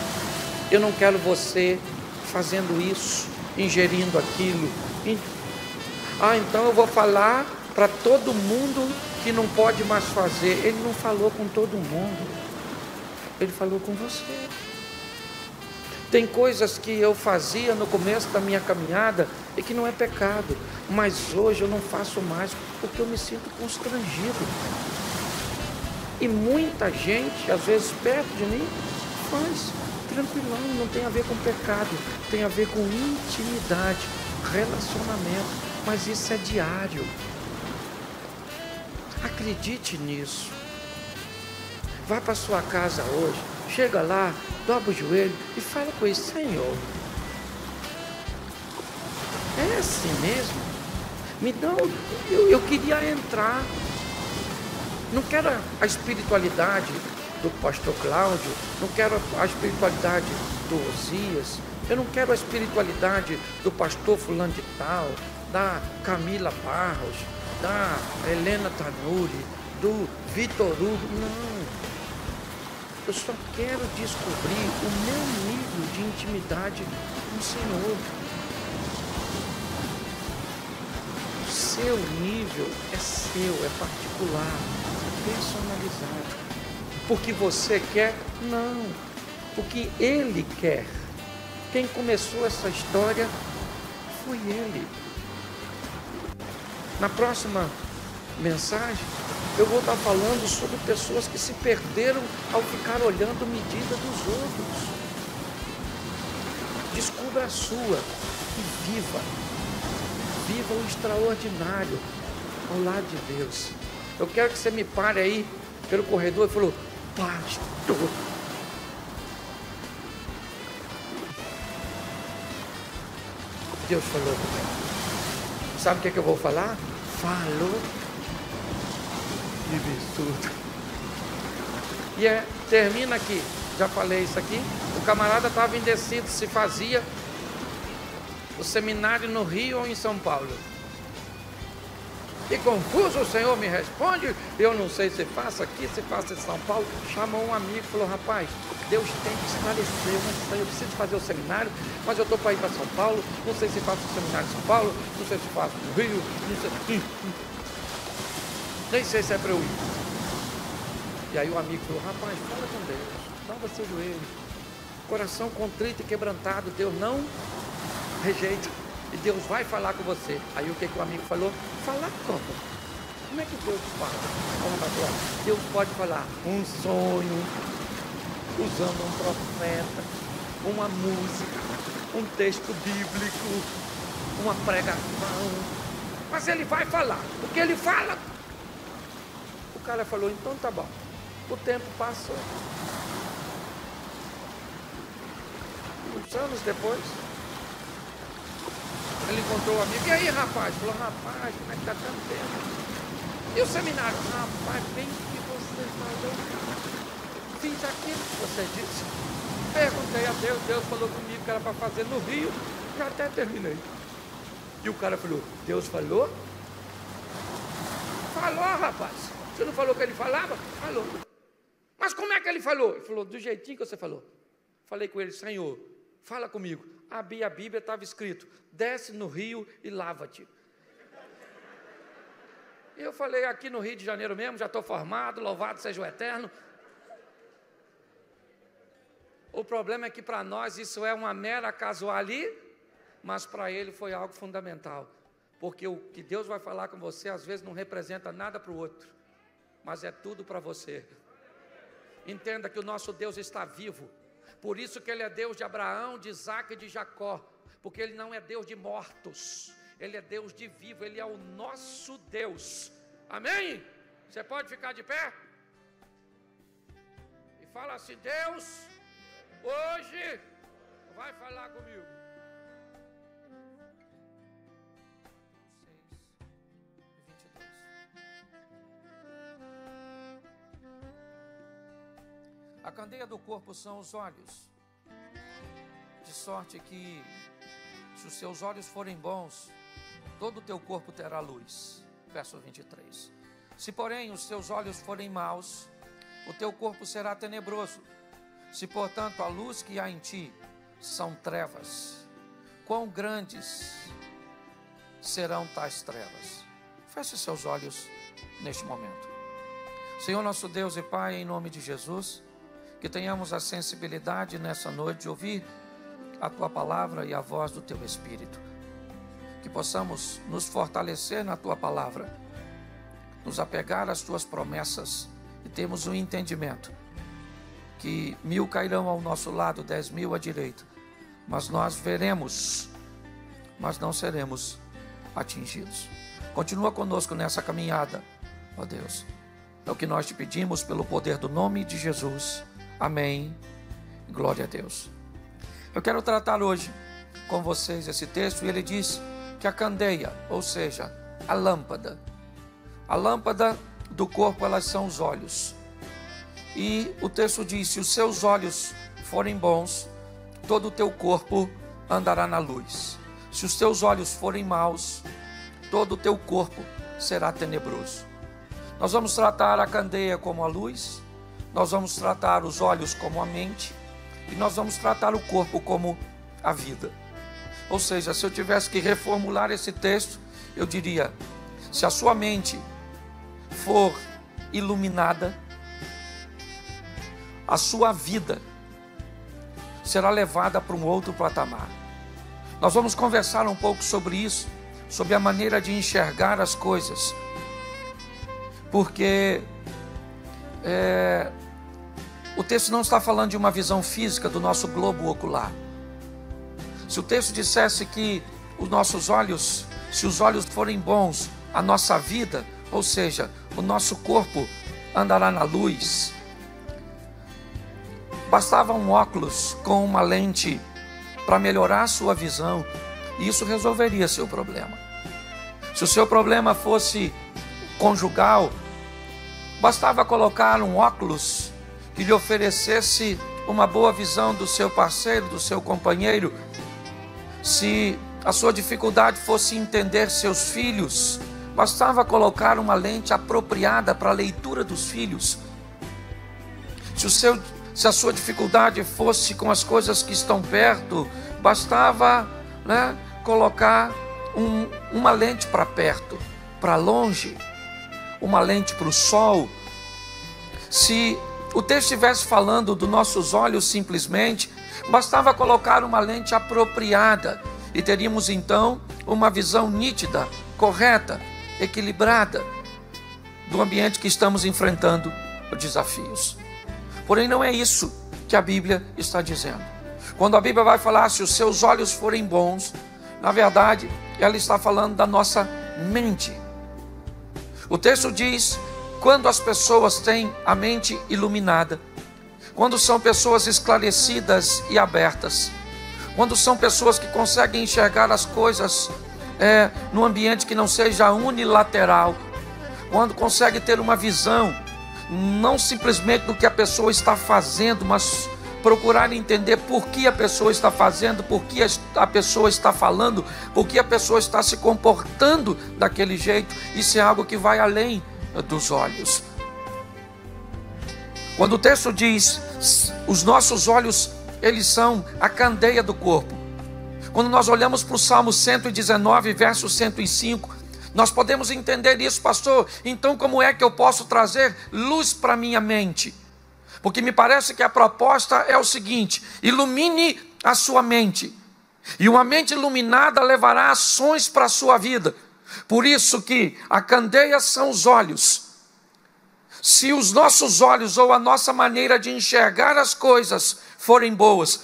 Eu não quero você fazendo isso, ingerindo aquilo. Então eu vou falar para todo mundo que não pode mais fazer. Ele não falou com todo mundo. Ele falou com você. Tem coisas que eu fazia no começo da minha caminhada e que não é pecado, mas hoje eu não faço mais porque eu me sinto constrangido. E muita gente, às vezes perto de mim, faz tranquilão, não tem a ver com pecado, tem a ver com intimidade, relacionamento, mas isso é diário. Acredite nisso. Vá para sua casa hoje, chega lá, dobra o joelho e fala com ele: Senhor, é assim mesmo? Me dá, eu queria entrar. Não quero a espiritualidade do pastor Cláudio, não quero a espiritualidade do Osias, eu não quero a espiritualidade do pastor fulano de tal, da Camila Barros, da Helena Tanuri, do Vitor Hugo. Não, eu só quero descobrir o meu nível de intimidade com o Senhor. O seu nível é seu, é particular, é personalizado. Porque você quer? Não, porque Ele quer. Quem começou essa história foi Ele. Na próxima mensagem, eu vou estar falando sobre pessoas que se perderam ao ficar olhando a medida dos outros. Descubra a sua e viva. Viva o extraordinário ao lado de Deus. Eu quero que você me pare aí pelo corredor e falou: pastor, Deus falou comigo. Sabe o que eu vou falar? Falou de absurdo. E termina aqui. Já falei isso aqui. O camarada estava indeciso se fazia o seminário no Rio ou em São Paulo. E confuso, o Senhor me responde: eu não sei se faço aqui, se faço em São Paulo. Chamou um amigo e falou: rapaz, Deus tem que esclarecer, eu não sei, eu preciso fazer o seminário, mas eu estou para ir para São Paulo, não sei se faço o seminário em São Paulo, não sei se faço no Rio, não sei, nem sei se é para eu ir. E aí o amigo falou: rapaz, fala com Deus, dobra seu joelho, coração contrito e quebrantado, Deus não rejeita. E Deus vai falar com você. Aí o que o amigo falou? Falar como? Como é que Deus fala? Deus pode falar um sonho, usando um profeta, uma música, um texto bíblico, uma pregação. Mas Ele vai falar. O que Ele fala? O cara falou: então tá bom. O tempo passou. Uns anos depois, ele encontrou o amigo: e aí, rapaz? Falou: rapaz, como é que está tanto tempo? E o seminário? Rapaz, bem que você falou, fiz aquilo que você disse. Perguntei a Deus, Deus falou comigo que era para fazer no Rio, já até terminei. E o cara falou: Deus falou? Falou, rapaz. Você não falou que Ele falava? Falou. Mas como é que Ele falou? Ele falou: do jeitinho que você falou. Falei com ele: Senhor, fala comigo. Abri a Bíblia, estava escrito: desce no rio e lava-te. E eu falei: aqui no Rio de Janeiro mesmo, já estou formado, louvado seja o Eterno. O problema é que para nós isso é uma mera casualidade, mas para Ele foi algo fundamental. Porque o que Deus vai falar com você, às vezes não representa nada para o outro, mas é tudo para você. Entenda que o nosso Deus está vivo. Por isso que Ele é Deus de Abraão, de Isaac e de Jacó. Porque Ele não é Deus de mortos, Ele é Deus de vivo, Ele é o nosso Deus. Amém? Você pode ficar de pé? E fala assim: Deus, hoje vai falar comigo. 6:22. A candeia do corpo são os olhos, de sorte que, se os seus olhos forem bons, todo o teu corpo terá luz. Verso 23. Se, porém, os teus olhos forem maus, o teu corpo será tenebroso. Se, portanto, a luz que há em ti são trevas, quão grandes serão tais trevas? Feche seus olhos neste momento. Senhor nosso Deus e Pai, em nome de Jesus, que tenhamos a sensibilidade nessa noite de ouvir a Tua palavra e a voz do Teu Espírito. Que possamos nos fortalecer na Tua palavra, nos apegar às Tuas promessas e termos um entendimento que 1000 cairão ao nosso lado, 10.000 à direita, mas nós veremos, mas não seremos atingidos. Continua conosco nessa caminhada, ó Deus. É o que nós te pedimos pelo poder do nome de Jesus. Amém. Glória a Deus. Eu quero tratar hoje com vocês esse texto, e ele diz que a candeia, ou seja, a lâmpada do corpo, elas são os olhos. E o texto diz: se os seus olhos forem bons, todo o teu corpo andará na luz. Se os teus olhos forem maus, todo o teu corpo será tenebroso. Nós vamos tratar a candeia como a luz, nós vamos tratar os olhos como a mente, e nós vamos tratar o corpo como a vida. Ou seja, se eu tivesse que reformular esse texto, eu diria: se a sua mente for iluminada, a sua vida será levada para um outro patamar. Nós vamos conversar um pouco sobre isso, sobre a maneira de enxergar as coisas, porque o texto não está falando de uma visão física do nosso globo ocular. Se o texto dissesse que os nossos olhos, se os olhos forem bons, a nossa vida, ou seja, o nosso corpo andará na luz. Bastava um óculos com uma lente para melhorar a sua visão, e isso resolveria seu problema. Se o seu problema fosse conjugal, bastava colocar um óculos que lhe oferecesse uma boa visão do seu parceiro, do seu companheiro. Se a sua dificuldade fosse entender seus filhos, bastava colocar uma lente apropriada para a leitura dos filhos. Se a sua dificuldade fosse com as coisas que estão perto, bastava, colocar uma lente para perto, para longe, uma lente para o sol. Se o texto estivesse falando dos nossos olhos simplesmente, bastava colocar uma lente apropriada e teríamos então uma visão nítida, correta, equilibrada do ambiente que estamos enfrentando, os desafios. Porém, não é isso que a Bíblia está dizendo. Quando a Bíblia vai falar se os seus olhos forem bons, na verdade, ela está falando da nossa mente. O texto diz: quando as pessoas têm a mente iluminada, quando são pessoas esclarecidas e abertas, quando são pessoas que conseguem enxergar as coisas num ambiente que não seja unilateral, quando consegue ter uma visão, não simplesmente do que a pessoa está fazendo, mas procurar entender por que a pessoa está fazendo, por que a pessoa está falando, por que a pessoa está se comportando daquele jeito. Isso é algo que vai além dos olhos. Quando o texto diz, os nossos olhos, eles são a candeia do corpo. Quando nós olhamos para o Salmo 119, verso 105, nós podemos entender isso: pastor, então como é que eu posso trazer luz para a minha mente? Porque me parece que a proposta é o seguinte: ilumine a sua mente, e uma mente iluminada levará ações para a sua vida. Por isso que a candeia são os olhos. Se os nossos olhos ou a nossa maneira de enxergar as coisas forem boas,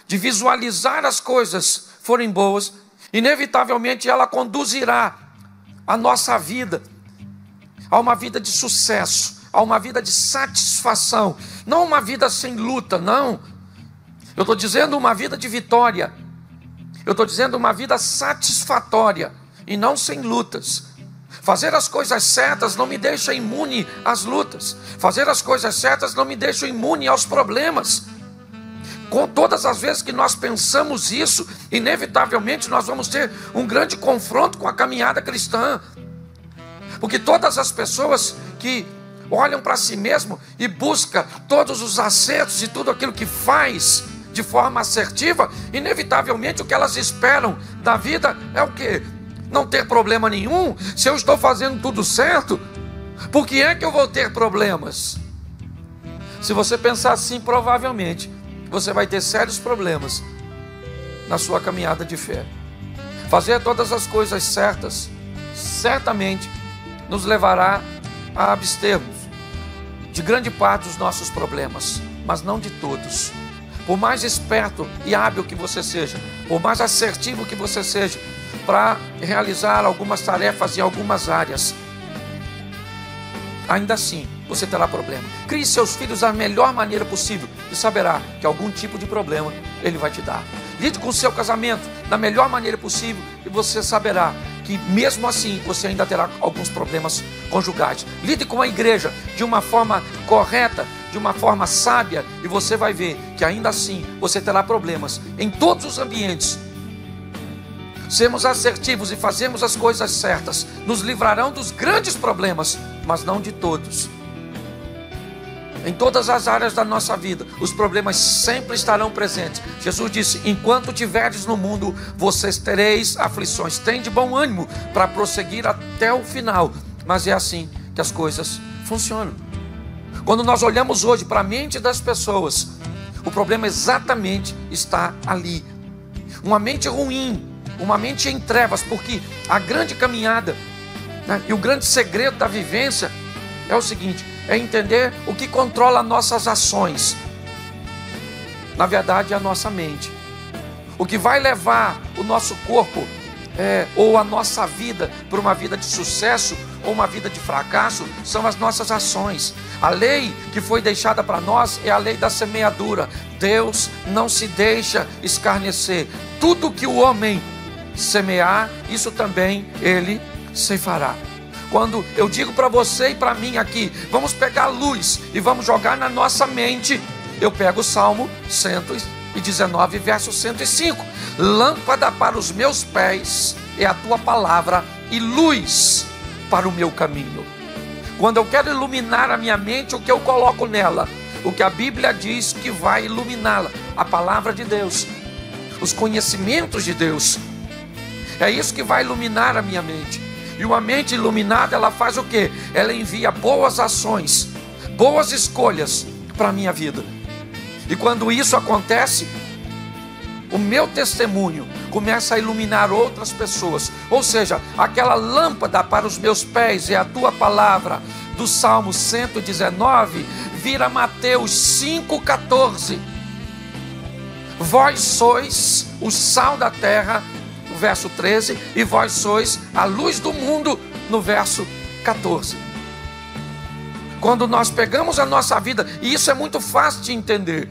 de visualizar as coisas forem boas, inevitavelmente ela conduzirá a nossa vida a uma vida de sucesso, a uma vida de satisfação, não uma vida sem luta, não. Eu estou dizendo uma vida de vitória, eu estou dizendo uma vida satisfatória e não sem lutas. Fazer as coisas certas não me deixa imune às lutas, fazer as coisas certas não me deixa imune aos problemas. Com todas as vezes que nós pensamos isso, inevitavelmente nós vamos ter um grande confronto com a caminhada cristã. Porque todas as pessoas que olham para si mesmo e buscam todos os acertos e tudo aquilo que faz de forma assertiva, inevitavelmente o que elas esperam da vida é o quê? Não ter problema nenhum. Se eu estou fazendo tudo certo, por que é que eu vou ter problemas? Se você pensar assim, provavelmente você vai ter sérios problemas na sua caminhada de fé. Fazer todas as coisas certas certamente nos levará a abstermos de grande parte dos nossos problemas, mas não de todos. Por mais esperto e hábil que você seja, por mais assertivo que você seja para realizar algumas tarefas em algumas áreas, ainda assim você terá problema. Crie seus filhos da melhor maneira possível e saberá que algum tipo de problema ele vai te dar. Lide com o seu casamento da melhor maneira possível e você saberá que mesmo assim você ainda terá alguns problemas conjugais. Lide com a igreja de uma forma correta, de uma forma sábia, e você vai ver que ainda assim você terá problemas em todos os ambientes. Sermos assertivos e fazermos as coisas certas nos livrarão dos grandes problemas, mas não de todos. Em todas as áreas da nossa vida, os problemas sempre estarão presentes. Jesus disse: enquanto tiverdes no mundo, vocês tereis aflições. Tem de bom ânimo para prosseguir até o final. Mas é assim que as coisas funcionam. Quando nós olhamos hoje para a mente das pessoas, o problema exatamente está ali. Uma mente ruim, uma mente em trevas, porque a grande caminhada, né, e o grande segredo da vivência é o seguinte: é entender o que controla nossas ações. Na verdade, é a nossa mente. O que vai levar o nosso corpo ou a nossa vida para uma vida de sucesso ou uma vida de fracasso são as nossas ações. A lei que foi deixada para nós é a lei da semeadura. Deus não se deixa escarnecer. Tudo que o homem semear, isso também ele ceifará. Quando eu digo para você e para mim aqui, vamos pegar a luz e vamos jogar na nossa mente, eu pego o Salmo 119, verso 105. Lâmpada para os meus pés é a tua palavra e luz para o meu caminho. Quando eu quero iluminar a minha mente, o que eu coloco nela? O que a Bíblia diz que vai iluminá-la? A palavra de Deus, os conhecimentos de Deus. É isso que vai iluminar a minha mente. E uma mente iluminada, ela faz o quê? Ela envia boas ações, boas escolhas para a minha vida. E quando isso acontece, o meu testemunho começa a iluminar outras pessoas. Ou seja, aquela lâmpada para os meus pés é a tua palavra, do Salmo 119, vira Mateus 5,14. Vós sois o sal da terra, no verso 13, e vós sois a luz do mundo, no verso 14. Quando nós pegamos a nossa vida, e isso é muito fácil de entender.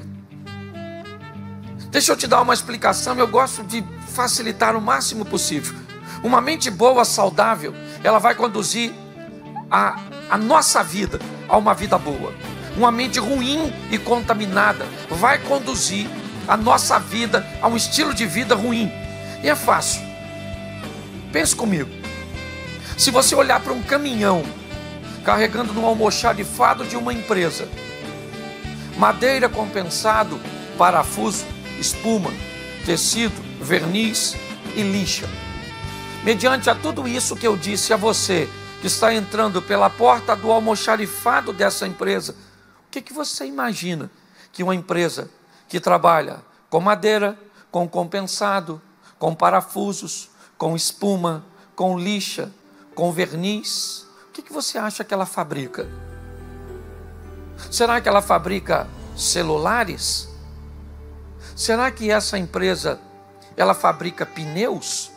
Deixa eu te dar uma explicação, eu gosto de facilitar o máximo possível. Uma mente boa, saudável, ela vai conduzir a nossa vida a uma vida boa. Uma mente ruim e contaminada vai conduzir a nossa vida a um estilo de vida ruim. E é fácil. Pense comigo. Se você olhar para um caminhão carregando no almoxarifado de uma empresa, madeira compensado, parafuso, espuma, tecido, verniz e lixa. Mediante a tudo isso que eu disse a você, que está entrando pela porta do almoxarifado dessa empresa, o que você imagina que uma empresa que trabalha com madeira, com compensado, com parafusos, com espuma, com lixa, com verniz, o que você acha que ela fabrica? Será que ela fabrica celulares? Será que essa empresa, ela fabrica pneus?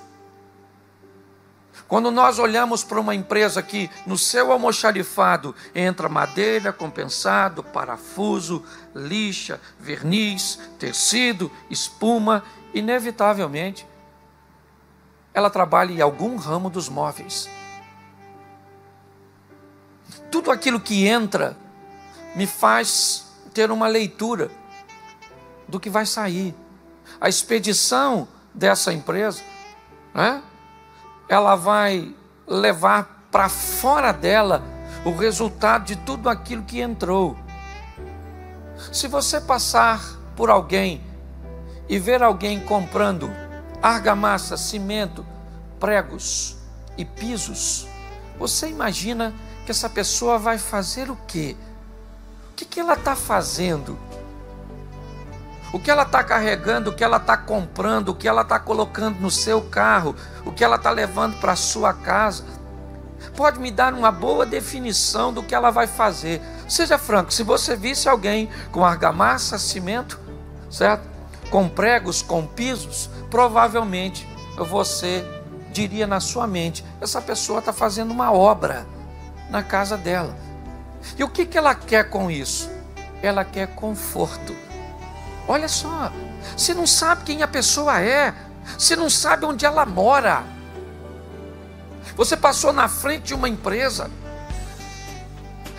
Quando nós olhamos para uma empresa que no seu almoxarifado entra madeira, compensado, parafuso, lixa, verniz, tecido, espuma, inevitavelmente, ela trabalha em algum ramo dos móveis. Tudo aquilo que entra me faz ter uma leitura do que vai sair. A expedição dessa empresa, né, ela vai levar para fora dela o resultado de tudo aquilo que entrou. Se você passar por alguém e ver alguém comprando argamassa, cimento, pregos e pisos, você imagina que essa pessoa vai fazer o quê? O que ela está fazendo? O que ela está carregando, o que ela está comprando, o que ela está colocando no seu carro, o que ela está levando para a sua casa, pode me dar uma boa definição do que ela vai fazer. Seja franco, se você visse alguém com argamassa, cimento, certo? Com pregos, com pisos, provavelmente você diria na sua mente: essa pessoa está fazendo uma obra na casa dela. E o que ela quer com isso? Ela quer conforto. Olha só, você não sabe quem a pessoa é, você não sabe onde ela mora. Você passou na frente de uma empresa,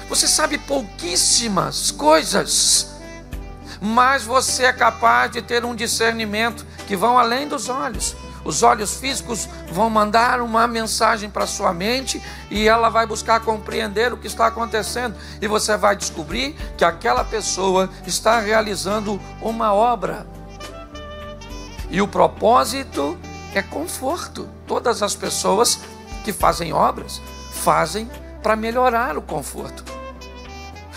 você sabe pouquíssimas coisas, mas você é capaz de ter um discernimento que vão além dos olhos. Os olhos físicos vão mandar uma mensagem para a sua mente e ela vai buscar compreender o que está acontecendo. E você vai descobrir que aquela pessoa está realizando uma obra. E o propósito é conforto. Todas as pessoas que fazem obras, fazem para melhorar o conforto.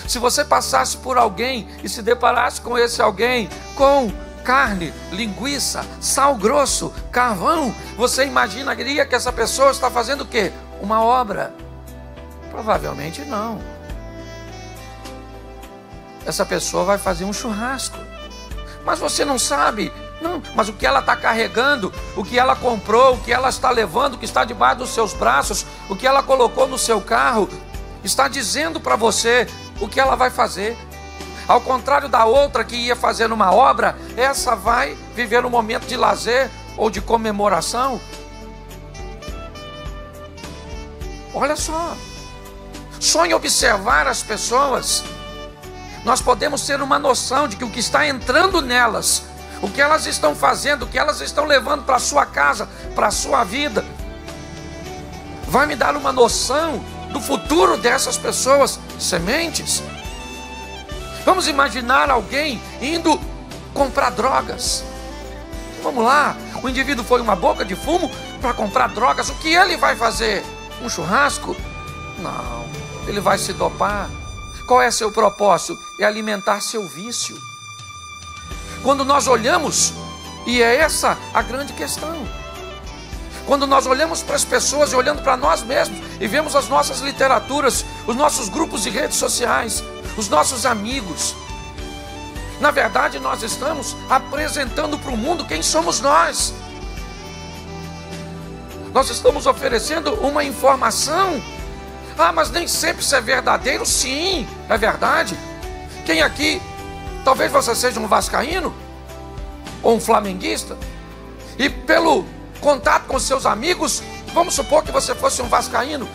Se você passasse por alguém e se deparasse com esse alguém com carne, linguiça, sal grosso, carvão, você imaginaria que essa pessoa está fazendo o quê? Uma obra? Provavelmente não. Essa pessoa vai fazer um churrasco. Mas você não sabe. Não, mas o que ela está carregando, o que ela comprou, o que ela está levando, o que está debaixo dos seus braços, o que ela colocou no seu carro, está dizendo para você o que ela vai fazer. Ao contrário da outra que ia fazer uma obra, essa vai viver um momento de lazer ou de comemoração. Olha só em observar as pessoas, nós podemos ter uma noção de que o que está entrando nelas, o que elas estão fazendo, o que elas estão levando para a sua casa, para a sua vida, vai me dar uma noção do futuro dessas pessoas, sementes. Vamos imaginar alguém indo comprar drogas. Vamos lá, o indivíduo foi uma boca de fumo para comprar drogas. O que ele vai fazer? Um churrasco? Não, ele vai se dopar. Qual é seu propósito? É alimentar seu vício. Quando nós olhamos, e é essa a grande questão, quando nós olhamos para as pessoas e olhando para nós mesmos e vemos as nossas literaturas, os nossos grupos de redes sociais, os nossos amigos, na verdade nós estamos apresentando para o mundo quem somos nós. Nós estamos oferecendo uma informação. Ah, mas nem sempre isso é verdadeiro. Sim, é verdade. Quem aqui, talvez você seja um vascaíno ou um flamenguista, e pelo contato com seus amigos, vamos supor que você fosse um vascaíno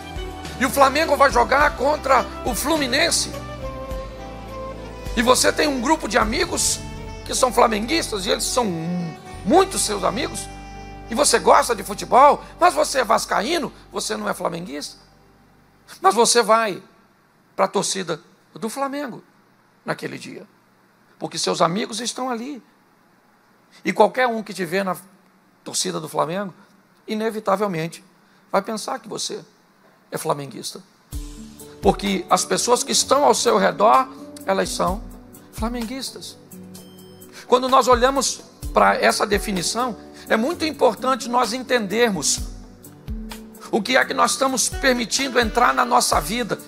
e o Flamengo vai jogar contra o Fluminense, e você tem um grupo de amigos que são flamenguistas e eles são muitos seus amigos, e você gosta de futebol, mas você é vascaíno, você não é flamenguista, mas você vai para a torcida do Flamengo naquele dia, porque seus amigos estão ali. E qualquer um que te vê na torcida do Flamengo, inevitavelmente vai pensar que você é flamenguista, porque as pessoas que estão ao seu redor, elas são flamenguistas. Quando nós olhamos para essa definição, é muito importante nós entendermos o que é que nós estamos permitindo entrar na nossa vida,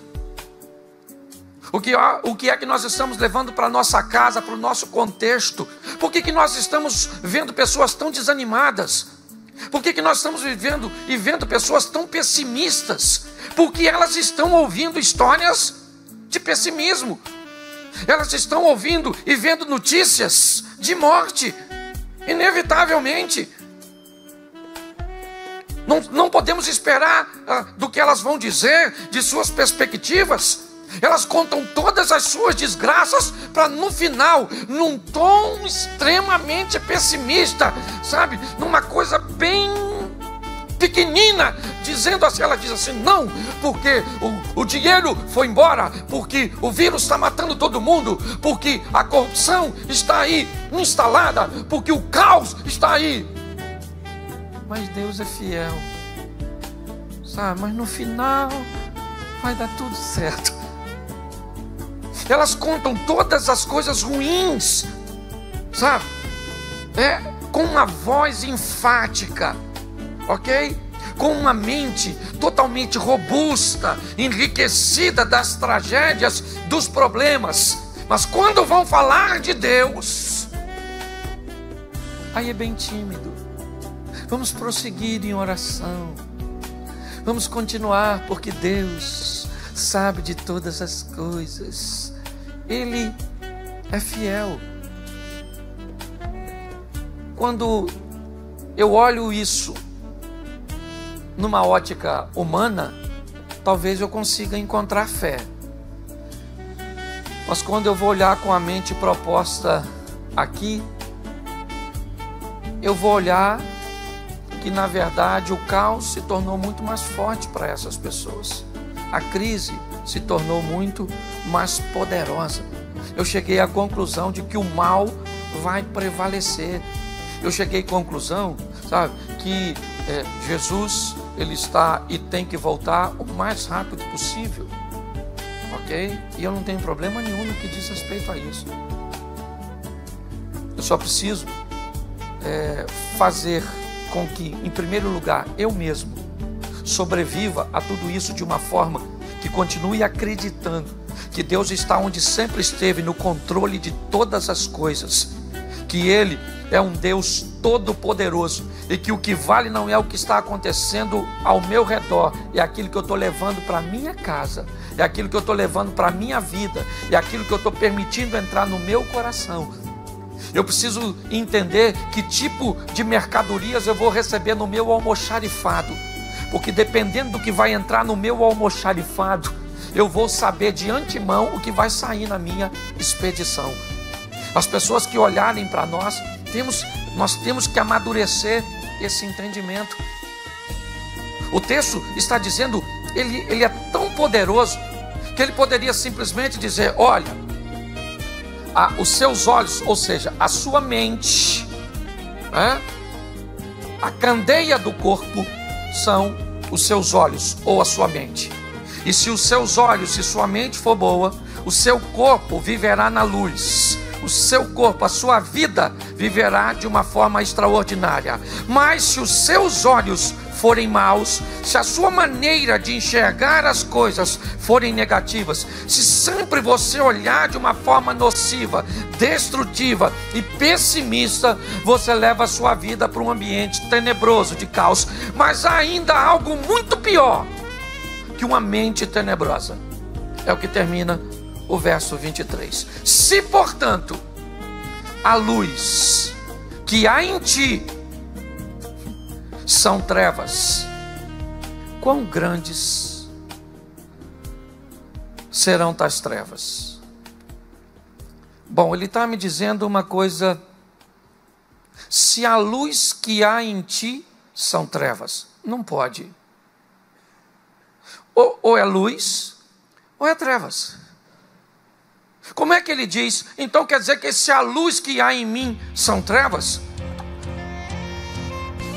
o que é que nós estamos levando para a nossa casa, para o nosso contexto. Por que nós estamos vendo pessoas tão desanimadas? Por que nós estamos vivendo e vendo pessoas tão pessimistas? Porque elas estão ouvindo histórias de pessimismo. Elas estão ouvindo e vendo notícias de morte, inevitavelmente. Não podemos esperar do que elas vão dizer, de suas perspectivas. Elas contam todas as suas desgraças para no final, num tom extremamente pessimista, sabe? Numa coisa bem pequenina, dizendo assim, ela diz assim, não, porque o dinheiro foi embora, porque o vírus está matando todo mundo, porque a corrupção está aí instalada, porque o caos está aí. Mas Deus é fiel, sabe? Mas no final vai dar tudo certo. Elas contam todas as coisas ruins, sabe? Com uma voz enfática, ok? Com uma mente totalmente robusta, enriquecida das tragédias, dos problemas. Mas quando vão falar de Deus, aí é bem tímido. Vamos prosseguir em oração. Vamos continuar, porque Deus sabe de todas as coisas. Ele é fiel. Quando eu olho isso numa ótica humana, talvez eu consiga encontrar fé. Mas quando eu vou olhar com a mente proposta aqui, eu vou olhar que na verdade o caos se tornou muito mais forte para essas pessoas. A crise se tornou muito mais poderosa. Eu cheguei à conclusão de que o mal vai prevalecer. Eu cheguei à conclusão, sabe, que Jesus, ele está e tem que voltar o mais rápido possível, ok? E eu não tenho problema nenhum no que diz respeito a isso. Eu só preciso fazer com que, em primeiro lugar, eu mesmo sobreviva a tudo isso de uma forma que continue acreditando que Deus está onde sempre esteve, no controle de todas as coisas, que Ele é um Deus todo-poderoso e que o que vale não é o que está acontecendo ao meu redor, é aquilo que eu estou levando para a minha casa, é aquilo que eu estou levando para a minha vida, é aquilo que eu estou permitindo entrar no meu coração. Eu preciso entender que tipo de mercadorias eu vou receber no meu almoxarifado, porque dependendo do que vai entrar no meu almoxarifado, eu vou saber de antemão o que vai sair na minha expedição. As pessoas que olharem para nós temos que amadurecer esse entendimento. O texto está dizendo, ele é tão poderoso, que ele poderia simplesmente dizer, olha, os seus olhos, ou seja, a sua mente, a candeia do corpo são os seus olhos ou a sua mente. E se os seus olhos e sua mente for boa, o seu corpo viverá na luz. O seu corpo, a sua vida viverá de uma forma extraordinária. Mas se os seus olhos forem maus, se a sua maneira de enxergar as coisas forem negativas, se sempre você olhar de uma forma nociva, destrutiva e pessimista, você leva a sua vida para um ambiente tenebroso de caos. Mas há ainda algo muito pior que uma mente tenebrosa. É o que termina o verso 23. Se, portanto, a luz que há em ti são trevas, quão grandes serão tais trevas? Bom, ele está me dizendo uma coisa. Se a luz que há em ti são trevas, não pode. Ou é luz, ou é trevas. Como é que ele diz? Então quer dizer que se a luz que há em mim são trevas?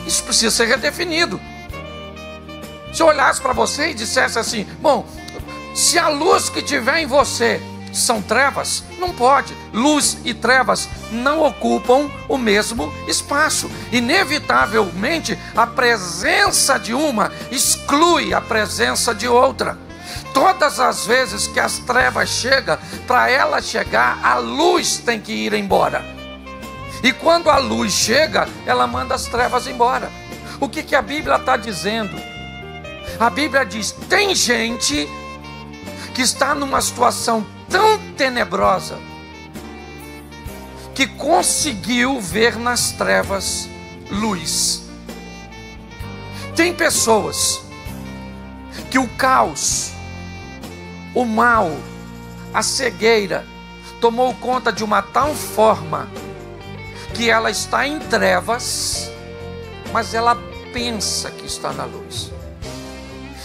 Isso precisa ser redefinido. Se eu olhasse para você e dissesse assim, bom, se a luz que tiver em você são trevas, não pode. Luz e trevas não ocupam o mesmo espaço. Inevitavelmente, a presença de uma exclui a presença de outra. Todas as vezes que as trevas chegam, para ela chegar, a luz tem que ir embora. E quando a luz chega, ela manda as trevas embora. O que a Bíblia está dizendo? A Bíblia diz, tem gente que está numa situação tão tenebrosa, que conseguiu ver nas trevas luz. Tem pessoas que o caos, o mal, a cegueira tomou conta de uma tal forma que ela está em trevas, mas ela pensa que está na luz.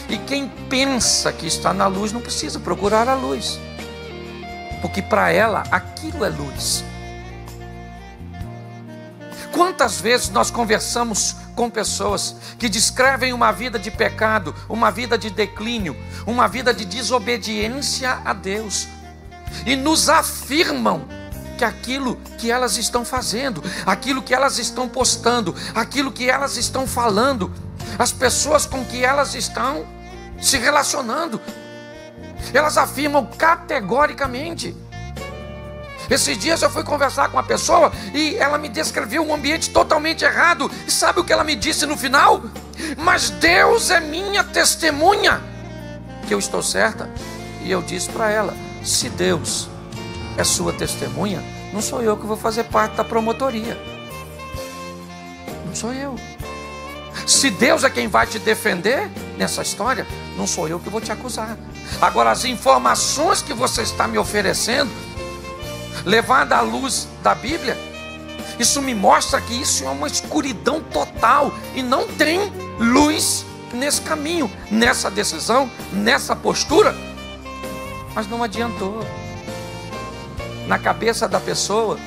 E quem pensa que está na luz não precisa procurar a luz, porque para ela aquilo é luz. Quantas vezes nós conversamos com pessoas que descrevem uma vida de pecado, uma vida de declínio, uma vida de desobediência a Deus, e nos afirmam que aquilo que elas estão fazendo, aquilo que elas estão postando, aquilo que elas estão falando, as pessoas com que elas estão se relacionando, elas afirmam categoricamente. Esses dias eu fui conversar com uma pessoa e ela me descreveu um ambiente totalmente errado. E sabe o que ela me disse no final? Mas Deus é minha testemunha que eu estou certa. E eu disse para ela: se Deus é sua testemunha, não sou eu que vou fazer parte da promotoria. Não sou eu. Se Deus é quem vai te defender nessa história, não sou eu que vou te acusar. Agora, as informações que você está me oferecendo, levada à luz da Bíblia, isso me mostra que isso é uma escuridão total e não tem luz nesse caminho, nessa decisão, nessa postura. Mas não adiantou. Na cabeça da pessoa,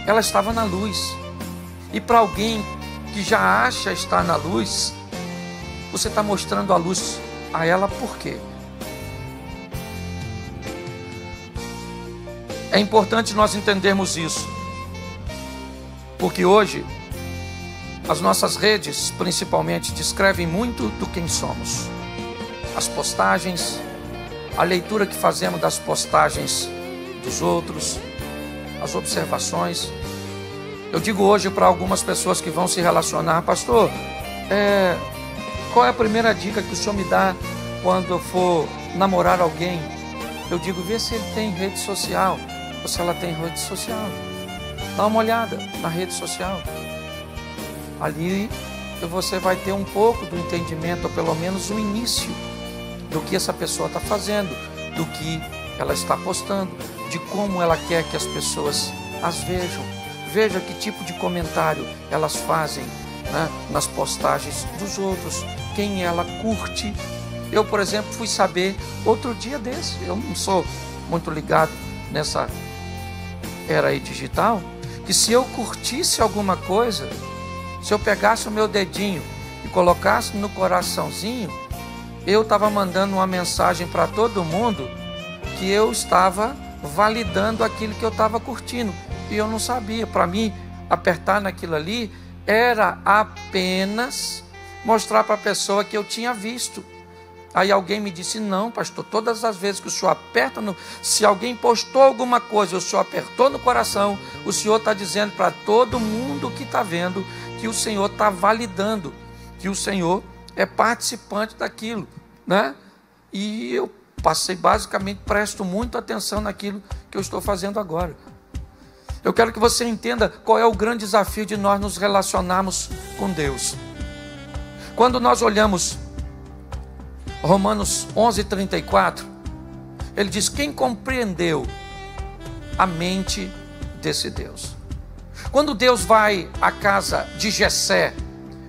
ela estava na luz. E para alguém que já acha estar na luz, você está mostrando a luz a ela por quê? É importante nós entendermos isso, porque hoje as nossas redes, principalmente, descrevem muito do quem somos. As postagens, a leitura que fazemos das postagens dos outros, as observações. Eu digo hoje para algumas pessoas que vão se relacionar: pastor, qual é a primeira dica que o senhor me dá quando eu for namorar alguém? Eu digo: vê se ele tem rede social, ou se ela tem rede social. Dá uma olhada na rede social. Ali você vai ter um pouco do entendimento, ou pelo menos o início, do que essa pessoa está fazendo, do que ela está postando, de como ela quer que as pessoas as vejam. Veja que tipo de comentário elas fazem, né, nas postagens dos outros, quem ela curte. Eu, por exemplo, fui saber outro dia desse, eu não sou muito ligado nessa era aí digital, que se eu curtisse alguma coisa, se eu pegasse o meu dedinho e colocasse no coraçãozinho, eu estava mandando uma mensagem para todo mundo que eu estava validando aquilo que eu estava curtindo. E eu não sabia. Para mim, apertar naquilo ali era apenas mostrar para a pessoa que eu tinha visto. Aí alguém me disse: não, pastor, todas as vezes que o senhor aperta se alguém postou alguma coisa, o senhor apertou no coração, o senhor está dizendo para todo mundo que está vendo que o senhor está validando, que o senhor é participante daquilo, né? E eu passei, basicamente, presto muita atenção naquilo que eu estou fazendo agora. Eu quero que você entenda qual é o grande desafio de nós nos relacionarmos com Deus. Quando nós olhamos Romanos 11:34, ele diz: quem compreendeu a mente desse Deus? Quando Deus vai à casa de Jessé,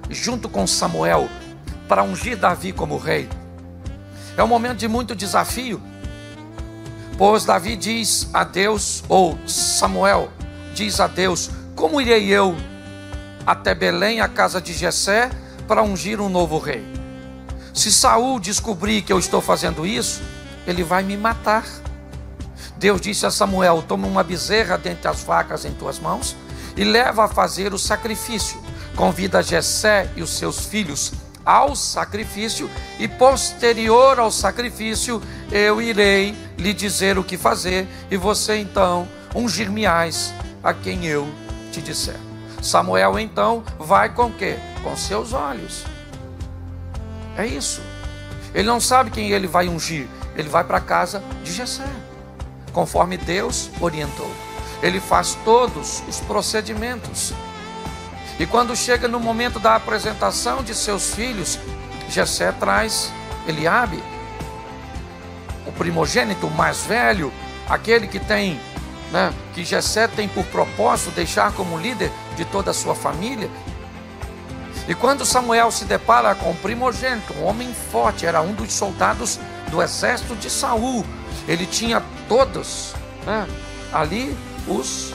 junto com Samuel, para ungir Davi como rei, é um momento de muito desafio, pois Davi diz a Deus, ou Samuel diz a Deus: como irei eu até Belém, a casa de Jessé, para ungir um novo rei? Se Saul descobrir que eu estou fazendo isso, ele vai me matar. Deus disse a Samuel: toma uma bezerra dentre as vacas em tuas mãos e leva a fazer o sacrifício. Convida Jessé e os seus filhos ao sacrifício, e posterior ao sacrifício eu irei lhe dizer o que fazer, e você então ungir-me-ás a quem eu te disser. Samuel então vai com o quê? Com seus olhos. É isso. Ele não sabe quem ele vai ungir. Ele vai para a casa de Jessé, conforme Deus orientou. Ele faz todos os procedimentos. E quando chega no momento da apresentação de seus filhos, Jessé traz Eliabe, o primogênito, o mais velho, aquele que tem, que Jessé tem por propósito deixar como líder de toda a sua família. E quando Samuel se depara com o primogênito, um homem forte, era um dos soldados do exército de Saul, ele tinha todos, ali os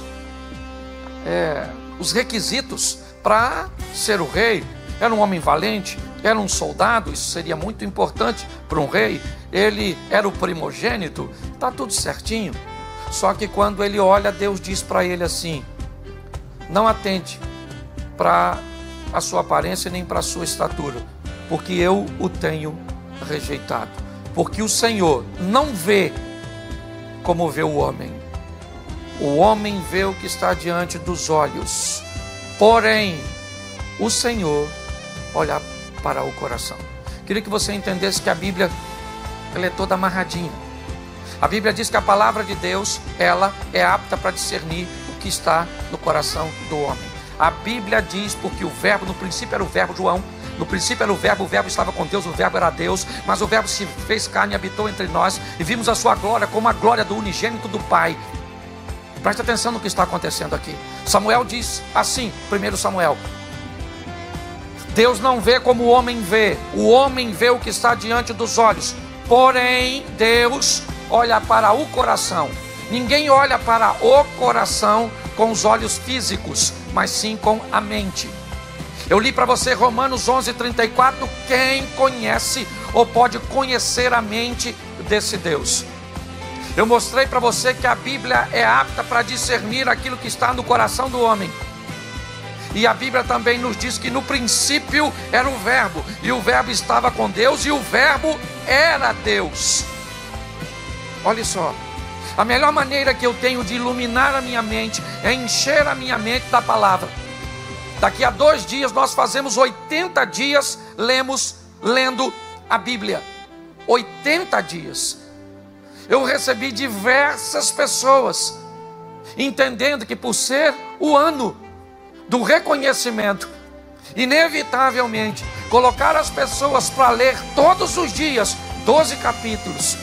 requisitos para ser o rei. Era um homem valente, era um soldado, isso seria muito importante para um rei. Ele era o primogênito, está tudo certinho. Só que quando ele olha, Deus diz para ele assim: não atente para a sua aparência nem para a sua estatura, porque eu o tenho rejeitado. Porque o Senhor não vê como vê o homem. O homem vê o que está diante dos olhos, porém o Senhor olha para o coração. Queria que você entendesse que a Bíblia, ela é toda amarradinha. A Bíblia diz que a palavra de Deus, ela é apta para discernir o que está no coração do homem. A Bíblia diz, porque o verbo, no princípio era o verbo, João, no princípio era o verbo estava com Deus, o verbo era Deus, mas o verbo se fez carne e habitou entre nós, e vimos a sua glória como a glória do unigênito do Pai. Preste atenção no que está acontecendo aqui. Samuel diz assim, 1 Samuel: Deus não vê como o homem vê o que está diante dos olhos, porém Deus olha para o coração. Ninguém olha para o coração com os olhos físicos, mas sim com a mente. Eu li para você Romanos 11:34, quem conhece ou pode conhecer a mente desse Deus? Eu mostrei para você que a Bíblia é apta para discernir aquilo que está no coração do homem. E a Bíblia também nos diz que no princípio era o verbo, e o verbo estava com Deus, e o verbo era Deus. Olha só, a melhor maneira que eu tenho de iluminar a minha mente é encher a minha mente da palavra. Daqui a 2 dias nós fazemos 80 dias lendo a Bíblia. 80 dias. Eu recebi diversas pessoas entendendo que por ser o ano do reconhecimento, inevitavelmente colocar as pessoas para ler todos os dias 12 capítulos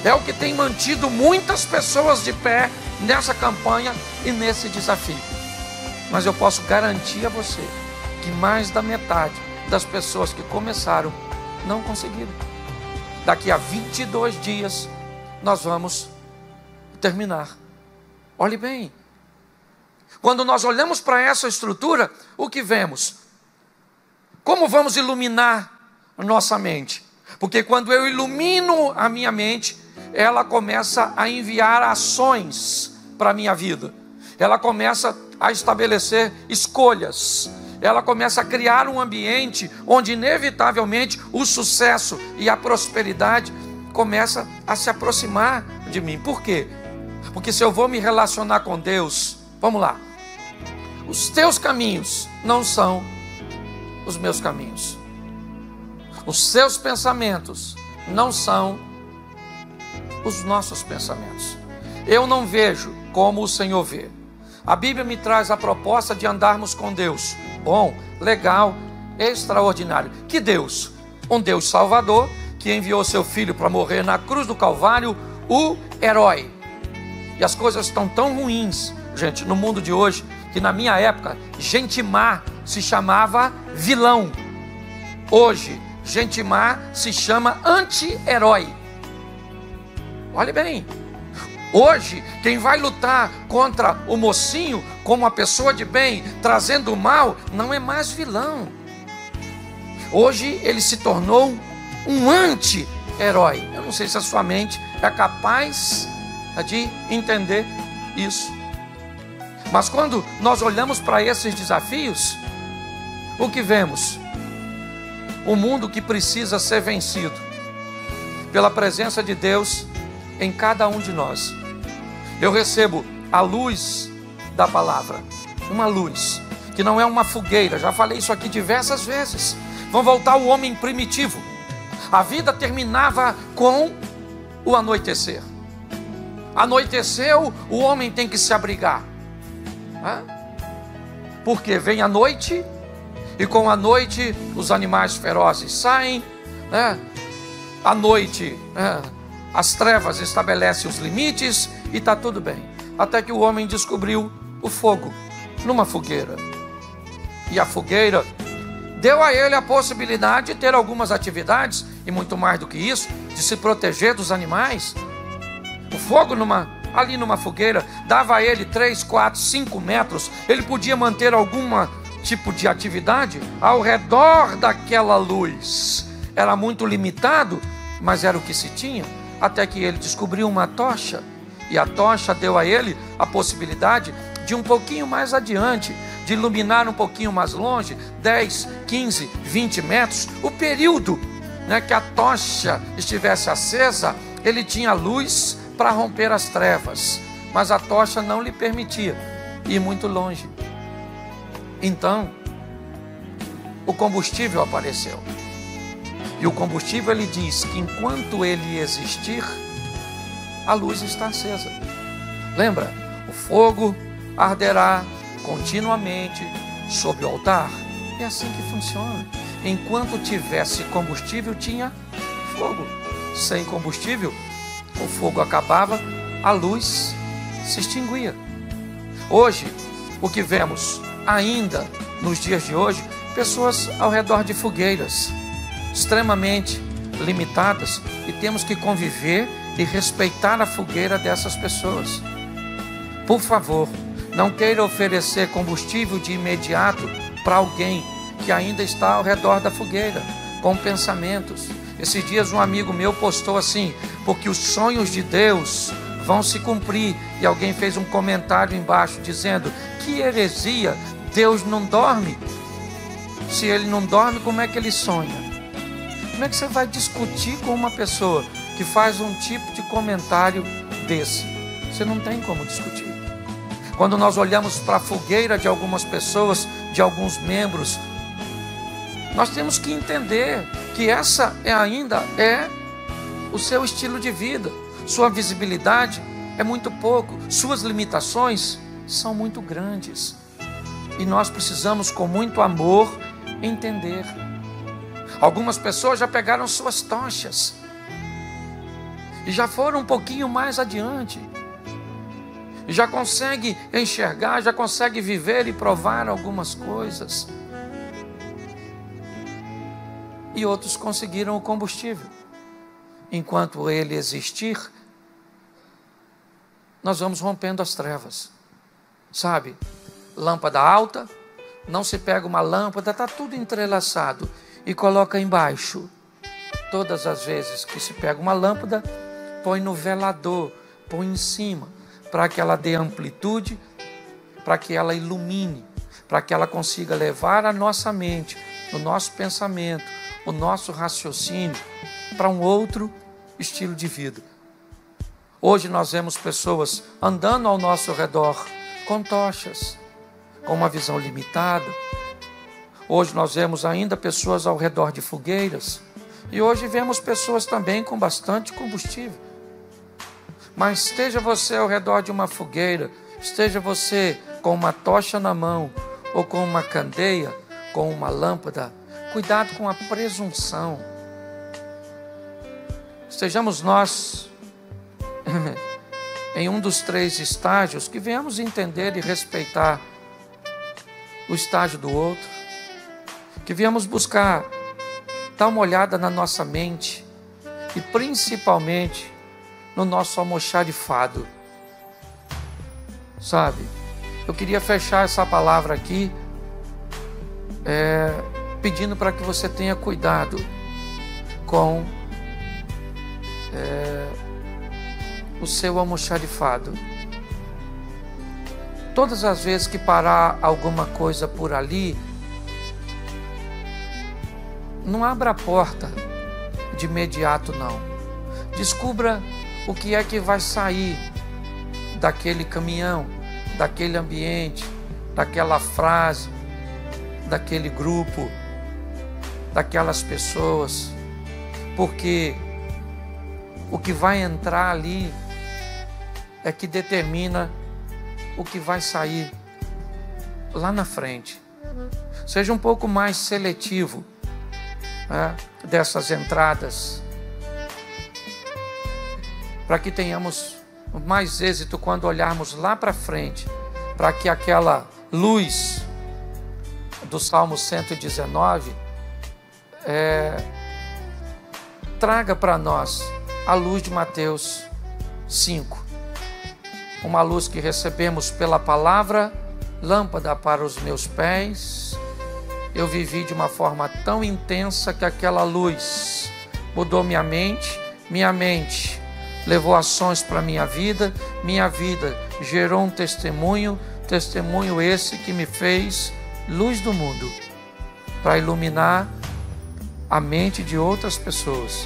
é o que tem mantido muitas pessoas de pé nessa campanha e nesse desafio. Mas eu posso garantir a você que mais da metade das pessoas que começaram não conseguiram. Daqui a 22 dias nós vamos terminar. Olhe bem, quando nós olhamos para essa estrutura, o que vemos? Como vamos iluminar a nossa mente? Porque quando eu ilumino a minha mente, ela começa a enviar ações para a minha vida. Ela começa a estabelecer escolhas. Ela começa a criar um ambiente onde inevitavelmente o sucesso e a prosperidade começa a se aproximar de mim. Por quê? Porque se eu vou me relacionar com Deus, vamos lá, os teus caminhos não são os meus caminhos. Os seus pensamentos não são os nossos pensamentos. Eu não vejo como o Senhor vê. A Bíblia me traz a proposta de andarmos com Deus. Bom, legal, extraordinário. Que Deus? Um Deus salvador, que enviou seu Filho para morrer na cruz do Calvário, o herói. E as coisas estão tão ruins, gente, no mundo de hoje, que na minha época, gente má se chamava vilão. Hoje, gente má se chama anti-herói. Olhe bem, hoje quem vai lutar contra o mocinho como uma pessoa de bem, trazendo o mal, não é mais vilão. Hoje ele se tornou um anti-herói. Eu não sei se a sua mente é capaz de entender isso. Mas quando nós olhamos para esses desafios, o que vemos? Um mundo que precisa ser vencido pela presença de Deus em cada um de nós. Eu recebo a luz da palavra, uma luz que não é uma fogueira. Já falei isso aqui diversas vezes. Vamos voltar ao homem primitivo. A vida terminava com o anoitecer. Anoiteceu, o homem tem que se abrigar. Porque vem a noite, e com a noite os animais ferozes saem, né? À noite, as trevas estabelecem os limites e está tudo bem. Até que o homem descobriu o fogo numa fogueira. E a fogueira deu a ele a possibilidade de ter algumas atividades, e muito mais do que isso, de se proteger dos animais. O fogo ali numa fogueira dava a ele 3, 4, 5 metros. Ele podia manter algum tipo de atividade ao redor daquela luz. Era muito limitado, mas era o que se tinha. Até que ele descobriu uma tocha, e a tocha deu a ele a possibilidade de um pouquinho mais adiante, de iluminar um pouquinho mais longe, 10, 15, 20 metros, o período, né, que a tocha estivesse acesa, ele tinha luz para romper as trevas, mas a tocha não lhe permitia ir muito longe. Então, o combustível apareceu. E o combustível, ele diz que enquanto ele existir, a luz está acesa. Lembra? O fogo arderá continuamente sobre o altar. É assim que funciona. Enquanto tivesse combustível, tinha fogo. Sem combustível, o fogo acabava, a luz se extinguia. Hoje, o que vemos ainda nos dias de hoje, pessoas ao redor de fogueiras, extremamente limitadas, e temos que conviver e respeitar a fogueira dessas pessoas. Por favor, não queira oferecer combustível de imediato para alguém que ainda está ao redor da fogueira, com pensamentos. Esses dias um amigo meu postou assim: porque os sonhos de Deus vão se cumprir, e alguém fez um comentário embaixo dizendo: que heresia, Deus não dorme. Se ele não dorme, como é que ele sonha? Como é que você vai discutir com uma pessoa que faz um tipo de comentário desse? Você não tem como discutir. Quando nós olhamos para a fogueira de algumas pessoas, de alguns membros, nós temos que entender que essa ainda é o seu estilo de vida. Sua visibilidade é muito pouco, suas limitações são muito grandes. E nós precisamos, com muito amor, entender. Algumas pessoas já pegaram suas tochas e já foram um pouquinho mais adiante, e já consegue enxergar, já consegue viver e provar algumas coisas. E outros conseguiram o combustível. Enquanto ele existir, nós vamos rompendo as trevas. Sabe? Lâmpada alta, não se pega uma lâmpada, está tudo entrelaçado, e coloca embaixo. Todas as vezes que se pega uma lâmpada, põe no velador, põe em cima, para que ela dê amplitude, para que ela ilumine, para que ela consiga levar a nossa mente, o nosso pensamento, o nosso raciocínio para um outro estilo de vida. Hoje nós vemos pessoas andando ao nosso redor com tochas, com uma visão limitada. Hoje nós vemos ainda pessoas ao redor de fogueiras, e hoje vemos pessoas também com bastante combustível. Mas esteja você ao redor de uma fogueira, esteja você com uma tocha na mão, ou com uma candeia, com uma lâmpada, cuidado com a presunção. Estejamos nós em um dos 3 estágios, que venhamos entender e respeitar o estágio do outro, que venhamos buscar dar uma olhada na nossa mente e principalmente no nosso almoxarifado. Sabe, eu queria fechar essa palavra aqui pedindo para que você tenha cuidado com o seu almoxarifado. Todas as vezes que parar alguma coisa por ali, não abra a porta de imediato, não. Descubra o que é que vai sair daquele caminhão, daquele ambiente, daquela frase, daquele grupo, daquelas pessoas, porque o que vai entrar ali é que determina o que vai sair lá na frente. Seja um pouco mais seletivo dessas entradas, para que tenhamos mais êxito quando olharmos lá para frente, para que aquela luz do Salmo 119 traga para nós a luz de Mateus 5, uma luz que recebemos pela palavra, lâmpada para os meus pés. Eu vivi de uma forma tão intensa que aquela luz mudou minha mente levou ações para minha vida gerou um testemunho esse que me fez luz do mundo, para iluminar a mente de outras pessoas.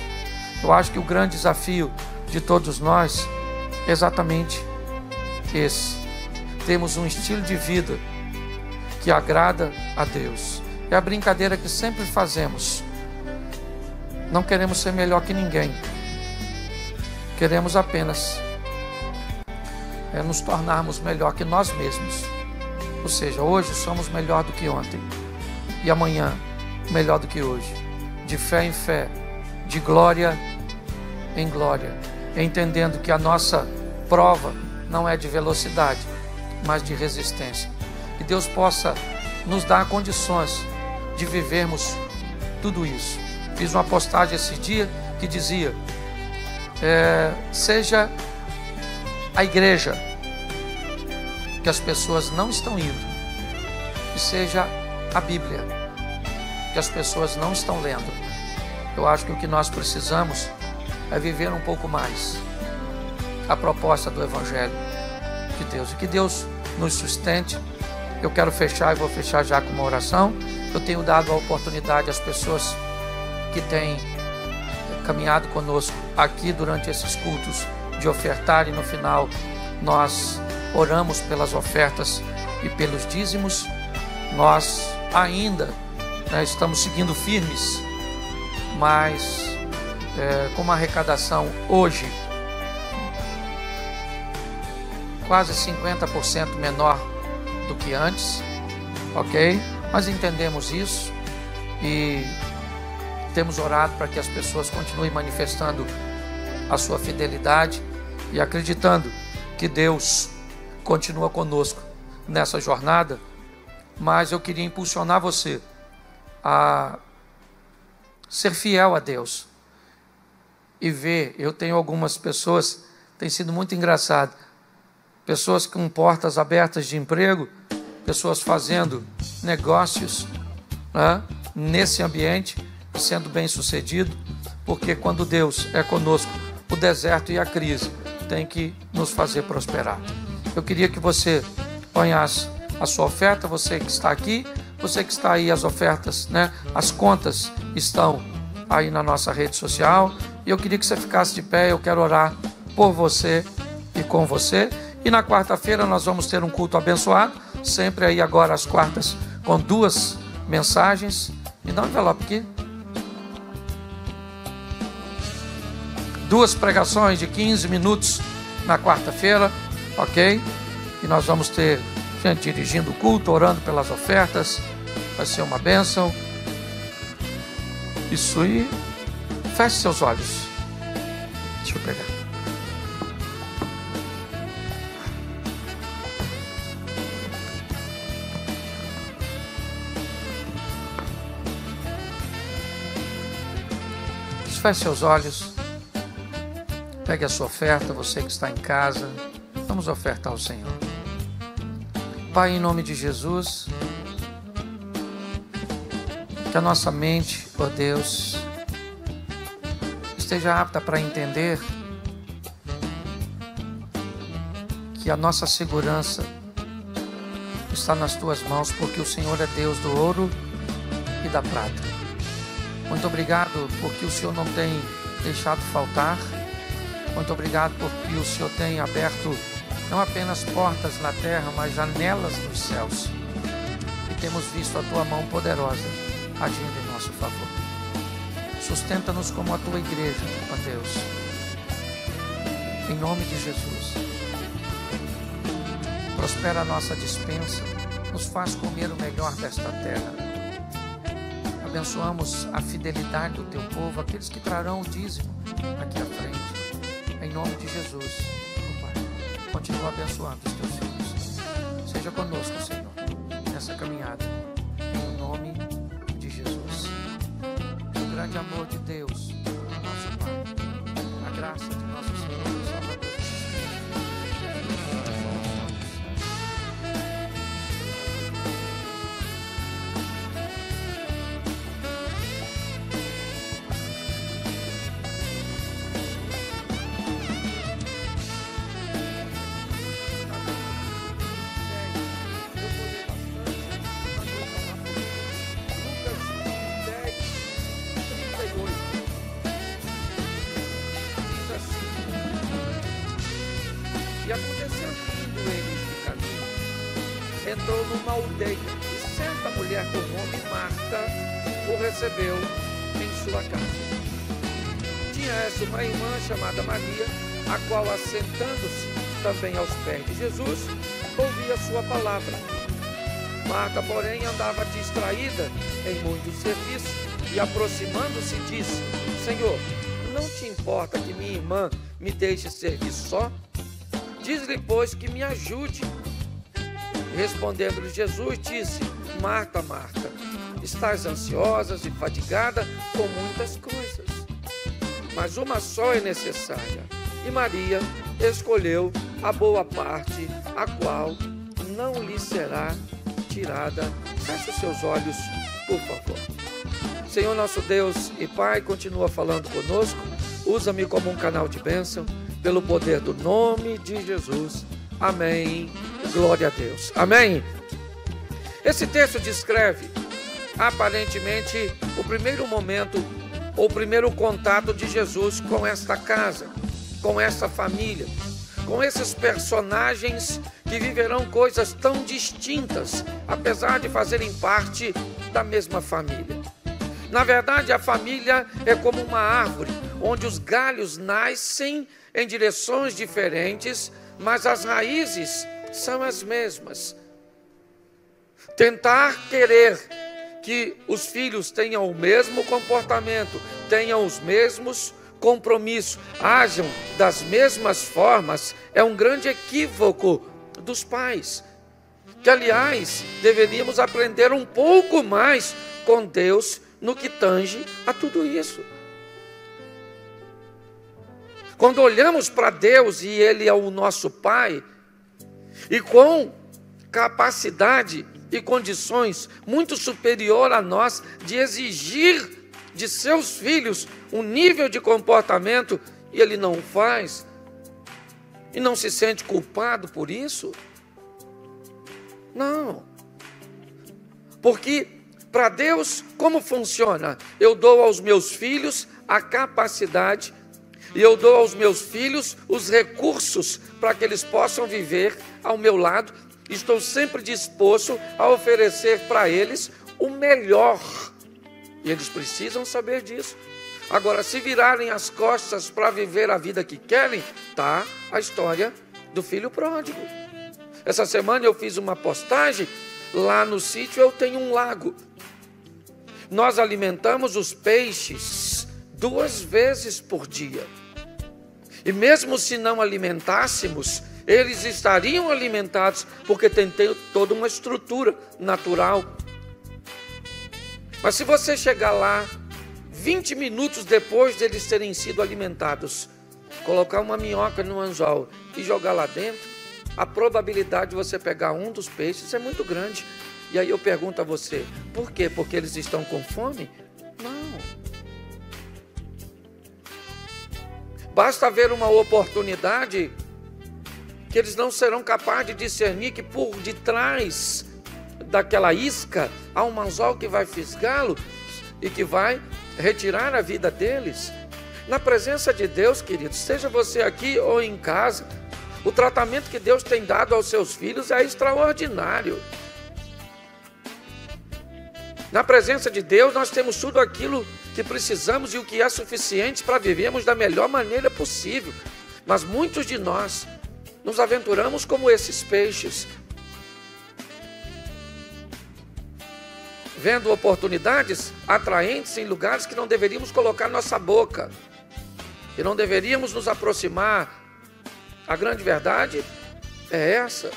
Eu acho que o grande desafio de todos nós é exatamente esse: temos um estilo de vida que agrada a Deus. É a brincadeira que sempre fazemos. Não queremos ser melhor que ninguém. Queremos apenas nos tornarmos melhor que nós mesmos. Ou seja, hoje somos melhor do que ontem. E amanhã, melhor do que hoje. De fé em fé, de glória em glória. Entendendo que a nossa prova não é de velocidade, mas de resistência. Que Deus possa nos dar condições de vivermos tudo isso. Fiz uma postagem esse dia que dizia: seja a igreja que as pessoas não estão indo, e seja a Bíblia que as pessoas não estão lendo. Eu acho que o que nós precisamos é viver um pouco mais a proposta do Evangelho de Deus, e que Deus nos sustente. Eu quero fechar e vou fechar já com uma oração. Eu tenho dado a oportunidade às pessoas que têm caminhado conosco aqui durante esses cultos de ofertar, e no final nós oramos pelas ofertas e pelos dízimos. Nós ainda estamos seguindo firmes, mas com uma arrecadação hoje quase 50% menor do que antes, ok? Nós entendemos isso e temos orado para que as pessoas continuem manifestando a sua fidelidade e acreditando que Deus continua conosco nessa jornada. Mas eu queria impulsionar você a ser fiel a Deus e ver. Eu tenho algumas pessoas, tem sido muito engraçado, pessoas com portas abertas de emprego, pessoas fazendo negócios, né, nesse ambiente, sendo bem sucedido, porque quando Deus é conosco, o deserto e a crise tem que nos fazer prosperar. Eu queria que você ponhasse a sua oferta, você que está aqui, você que está aí, as ofertas, né? As contas estão aí na nossa rede social, e eu queria que você ficasse de pé. Eu quero orar por você e com você. E na quarta-feira nós vamos ter um culto abençoado, sempre aí agora às quartas, com 2 mensagens. Me dá um envelope aqui. 2 pregações de 15 minutos na quarta-feira, ok? E nós vamos ter gente dirigindo o culto, orando pelas ofertas. Vai ser uma bênção. Isso aí. Feche seus olhos. Deixa eu pegar. Feche seus olhos. Pegue a sua oferta, você que está em casa. Vamos ofertar ao Senhor. Pai, em nome de Jesus, que a nossa mente, ó Deus, esteja apta para entender que a nossa segurança está nas Tuas mãos, porque o Senhor é Deus do ouro e da prata. Muito obrigado porque o Senhor não tem deixado faltar. Muito obrigado porque o Senhor tem aberto não apenas portas na terra, mas janelas nos céus. E temos visto a Tua mão poderosa agindo em nosso favor. Sustenta-nos como a Tua igreja, ó Deus. Em nome de Jesus. Prospera a nossa despensa. Nos faz comer o melhor desta terra. Abençoamos a fidelidade do Teu povo, aqueles que trarão o dízimo aqui à frente. Em nome de Jesus, oh Pai, continua abençoando os Teus filhos. Seja conosco, Senhor, nessa caminhada. Em nome de Jesus. Que o grande amor de Deus, nosso Pai, a graça de nosso Senhor e Salvador E aconteceu que, indo eles de caminho, entrou numa aldeia, e certa mulher com o nome Marta o recebeu em sua casa. tinha essa uma irmã chamada Maria, a qual, assentando-se também aos pés de Jesus, ouvia a sua palavra. Marta, porém, andava distraída em muito serviço e, aproximando-se, disse: Senhor, não te importa que minha irmã me deixe servir só? Diz-lhe, pois, que me ajude. Respondendo-lhe Jesus, disse: Marta, Marta, estás ansiosa e fadigada com muitas coisas, mas uma só é necessária. E Maria escolheu a boa parte, a qual não lhe será tirada. Feche os seus olhos, por favor. Senhor nosso Deus e Pai, continua falando conosco. Usa-me como um canal de bênção, pelo poder do nome de Jesus. Amém. Glória a Deus. Amém. Esse texto descreve, aparentemente, o primeiro momento, ou o primeiro contato de Jesus com esta casa, com esta família, com esses personagens que viverão coisas tão distintas, apesar de fazerem parte da mesma família. Na verdade, a família é como uma árvore, onde os galhos nascem em direções diferentes, mas as raízes são as mesmas. Tentar querer que os filhos tenham o mesmo comportamento, tenham os mesmos compromissos, ajam das mesmas formas, é um grande equívoco dos pais, que, aliás, deveríamos aprender um pouco mais com Deus no que tange a tudo isso. Quando olhamos para Deus e Ele é o nosso Pai, e com capacidade e condições muito superior a nós de exigir de seus filhos um nível de comportamento, e Ele não faz, e não se sente culpado por isso? Não. Porque para Deus, como funciona? Eu dou aos meus filhos a capacidade, e eu dou aos meus filhos os recursos para que eles possam viver ao meu lado. Estou sempre disposto a oferecer para eles o melhor. E eles precisam saber disso. Agora, se virarem as costas para viver a vida que querem, tá a história do filho pródigo. Essa semana eu fiz uma postagem. Lá no sítio eu tenho um lago. Nós alimentamos os peixes 2 vezes por dia. E mesmo se não alimentássemos, eles estariam alimentados, porque tem toda uma estrutura natural. Mas se você chegar lá 20 minutos depois deles terem sido alimentados, colocar uma minhoca no anzol e jogar lá dentro, a probabilidade de você pegar um dos peixes é muito grande. E aí eu pergunto a você, por quê? Porque eles estão com fome? Não. Basta haver uma oportunidade que eles não serão capazes de discernir que por detrás daquela isca há um anzol que vai fisgá-lo e que vai retirar a vida deles. Na presença de Deus, queridos, seja você aqui ou em casa, o tratamento que Deus tem dado aos seus filhos é extraordinário. Na presença de Deus, nós temos tudo aquilo que precisamos e o que é suficiente para vivermos da melhor maneira possível. Mas muitos de nós nos aventuramos como esses peixes, vendo oportunidades atraentes em lugares que não deveríamos colocar nossa boca, que não deveríamos nos aproximar. A grande verdade é essa.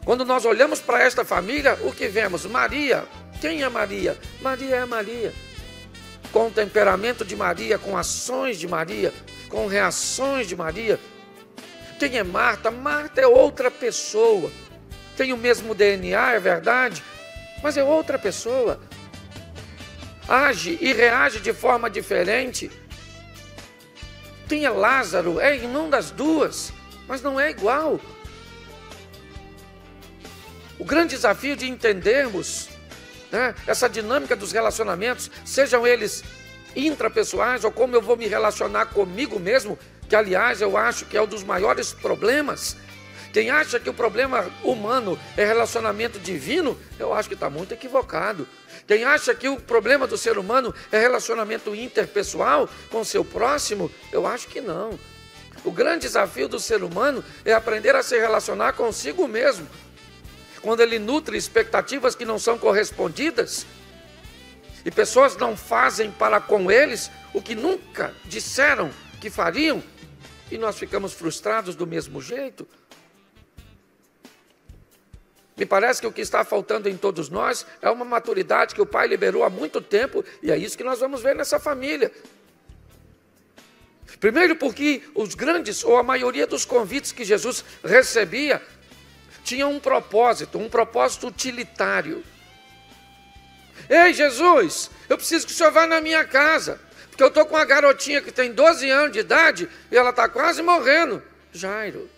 Quando nós olhamos para esta família, o que vemos? Maria. Quem é Maria? Maria é Maria. Com o temperamento de Maria, com ações de Maria, com reações de Maria. Quem é Marta? Marta é outra pessoa. Tem o mesmo DNA, é verdade, mas é outra pessoa. Age e reage de forma diferente. Quem é Lázaro? É irmão das duas, mas não é igual. O grande desafio de entendermos, né, essa dinâmica dos relacionamentos, sejam eles intrapessoais ou como eu vou me relacionar comigo mesmo, que aliás eu acho que é um dos maiores problemas, Quem acha que o problema humano é relacionamento divino, eu acho que está muito equivocado. Quem acha que o problema do ser humano é relacionamento interpessoal com o seu próximo, eu acho que não. O grande desafio do ser humano é aprender a se relacionar consigo mesmo. Quando ele nutre expectativas que não são correspondidas, e pessoas não fazem para com eles o que nunca disseram que fariam, e nós ficamos frustrados do mesmo jeito. Me parece que o que está faltando em todos nós é uma maturidade que o Pai liberou há muito tempo, e é isso que nós vamos ver nessa família. Primeiro porque os grandes, ou a maioria dos convites que Jesus recebia, tinham um propósito utilitário. Ei, Jesus, eu preciso que o senhor vá na minha casa, porque eu estou com uma garotinha que tem 12 anos de idade e ela está quase morrendo. Jairo.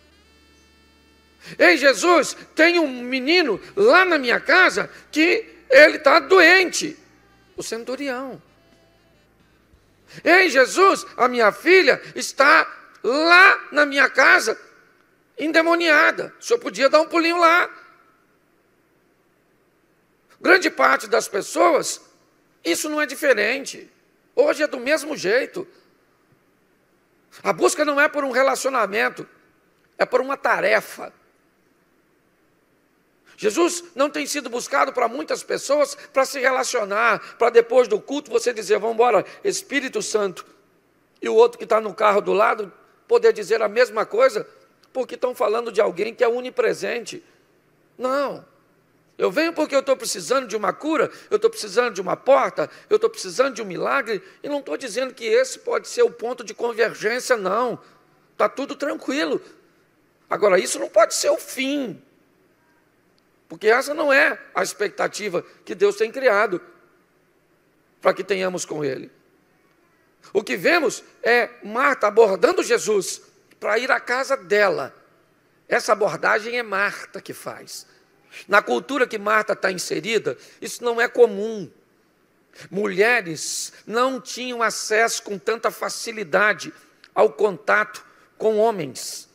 Ei, Jesus, tem um menino lá na minha casa que ele está doente. O centurião. Ei, Jesus, a minha filha está lá na minha casa, endemoniada. O senhor podia dar um pulinho lá. Grande parte das pessoas, isso não é diferente. Hoje é do mesmo jeito. A busca não é por um relacionamento, é por uma tarefa. Jesus não tem sido buscado para muitas pessoas para se relacionar, para depois do culto você dizer, vamos embora, Espírito Santo. E o outro que está no carro do lado poder dizer a mesma coisa, porque estão falando de alguém que é onipresente. Não. Eu venho porque eu estou precisando de uma cura, eu estou precisando de uma porta, eu estou precisando de um milagre, e não estou dizendo que esse pode ser o ponto de convergência, não. Está tudo tranquilo. Agora, isso não pode ser o fim. Porque essa não é a expectativa que Deus tem criado para que tenhamos com Ele. O que vemos é Marta abordando Jesus para ir à casa dela. Essa abordagem é Marta que faz. Na cultura que Marta está inserida, isso não é comum. Mulheres não tinham acesso com tanta facilidade ao contato com homens.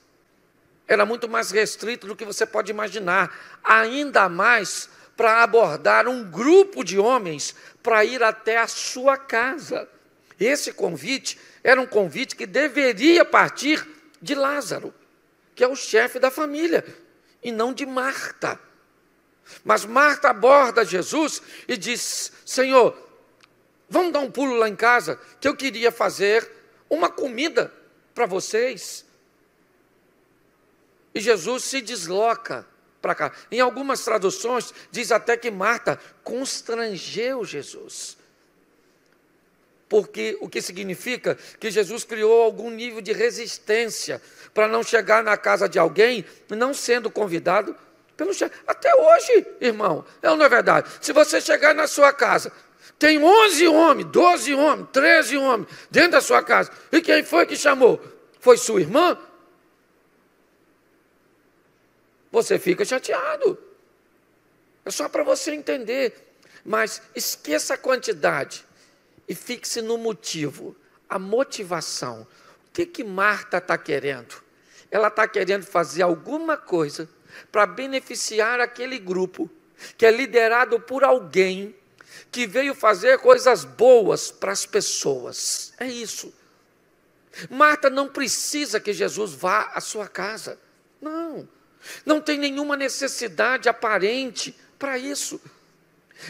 Era muito mais restrito do que você pode imaginar, ainda mais para abordar um grupo de homens para ir até a sua casa. Esse convite era um convite que deveria partir de Lázaro, que é o chefe da família, e não de Marta. Mas Marta aborda Jesus e diz, Senhor, vamos dar um pulo lá em casa, que eu queria fazer uma comida para vocês. E Jesus se desloca para cá. Em algumas traduções, diz até que Marta constrangeu Jesus. Porque o que significa que Jesus criou algum nível de resistência para não chegar na casa de alguém, não sendo convidado pelo chefe. Até hoje, irmão, não é verdade? Se você chegar na sua casa, tem 11 homens, 12 homens, 13 homens dentro da sua casa, e quem foi que chamou? Foi sua irmã? Você fica chateado. É só para você entender. Mas esqueça a quantidade e fixe no motivo, a motivação. O que Marta está querendo? Ela está querendo fazer alguma coisa para beneficiar aquele grupo que é liderado por alguém que veio fazer coisas boas para as pessoas. É isso. Marta não precisa que Jesus vá à sua casa. Não. Não tem nenhuma necessidade aparente para isso.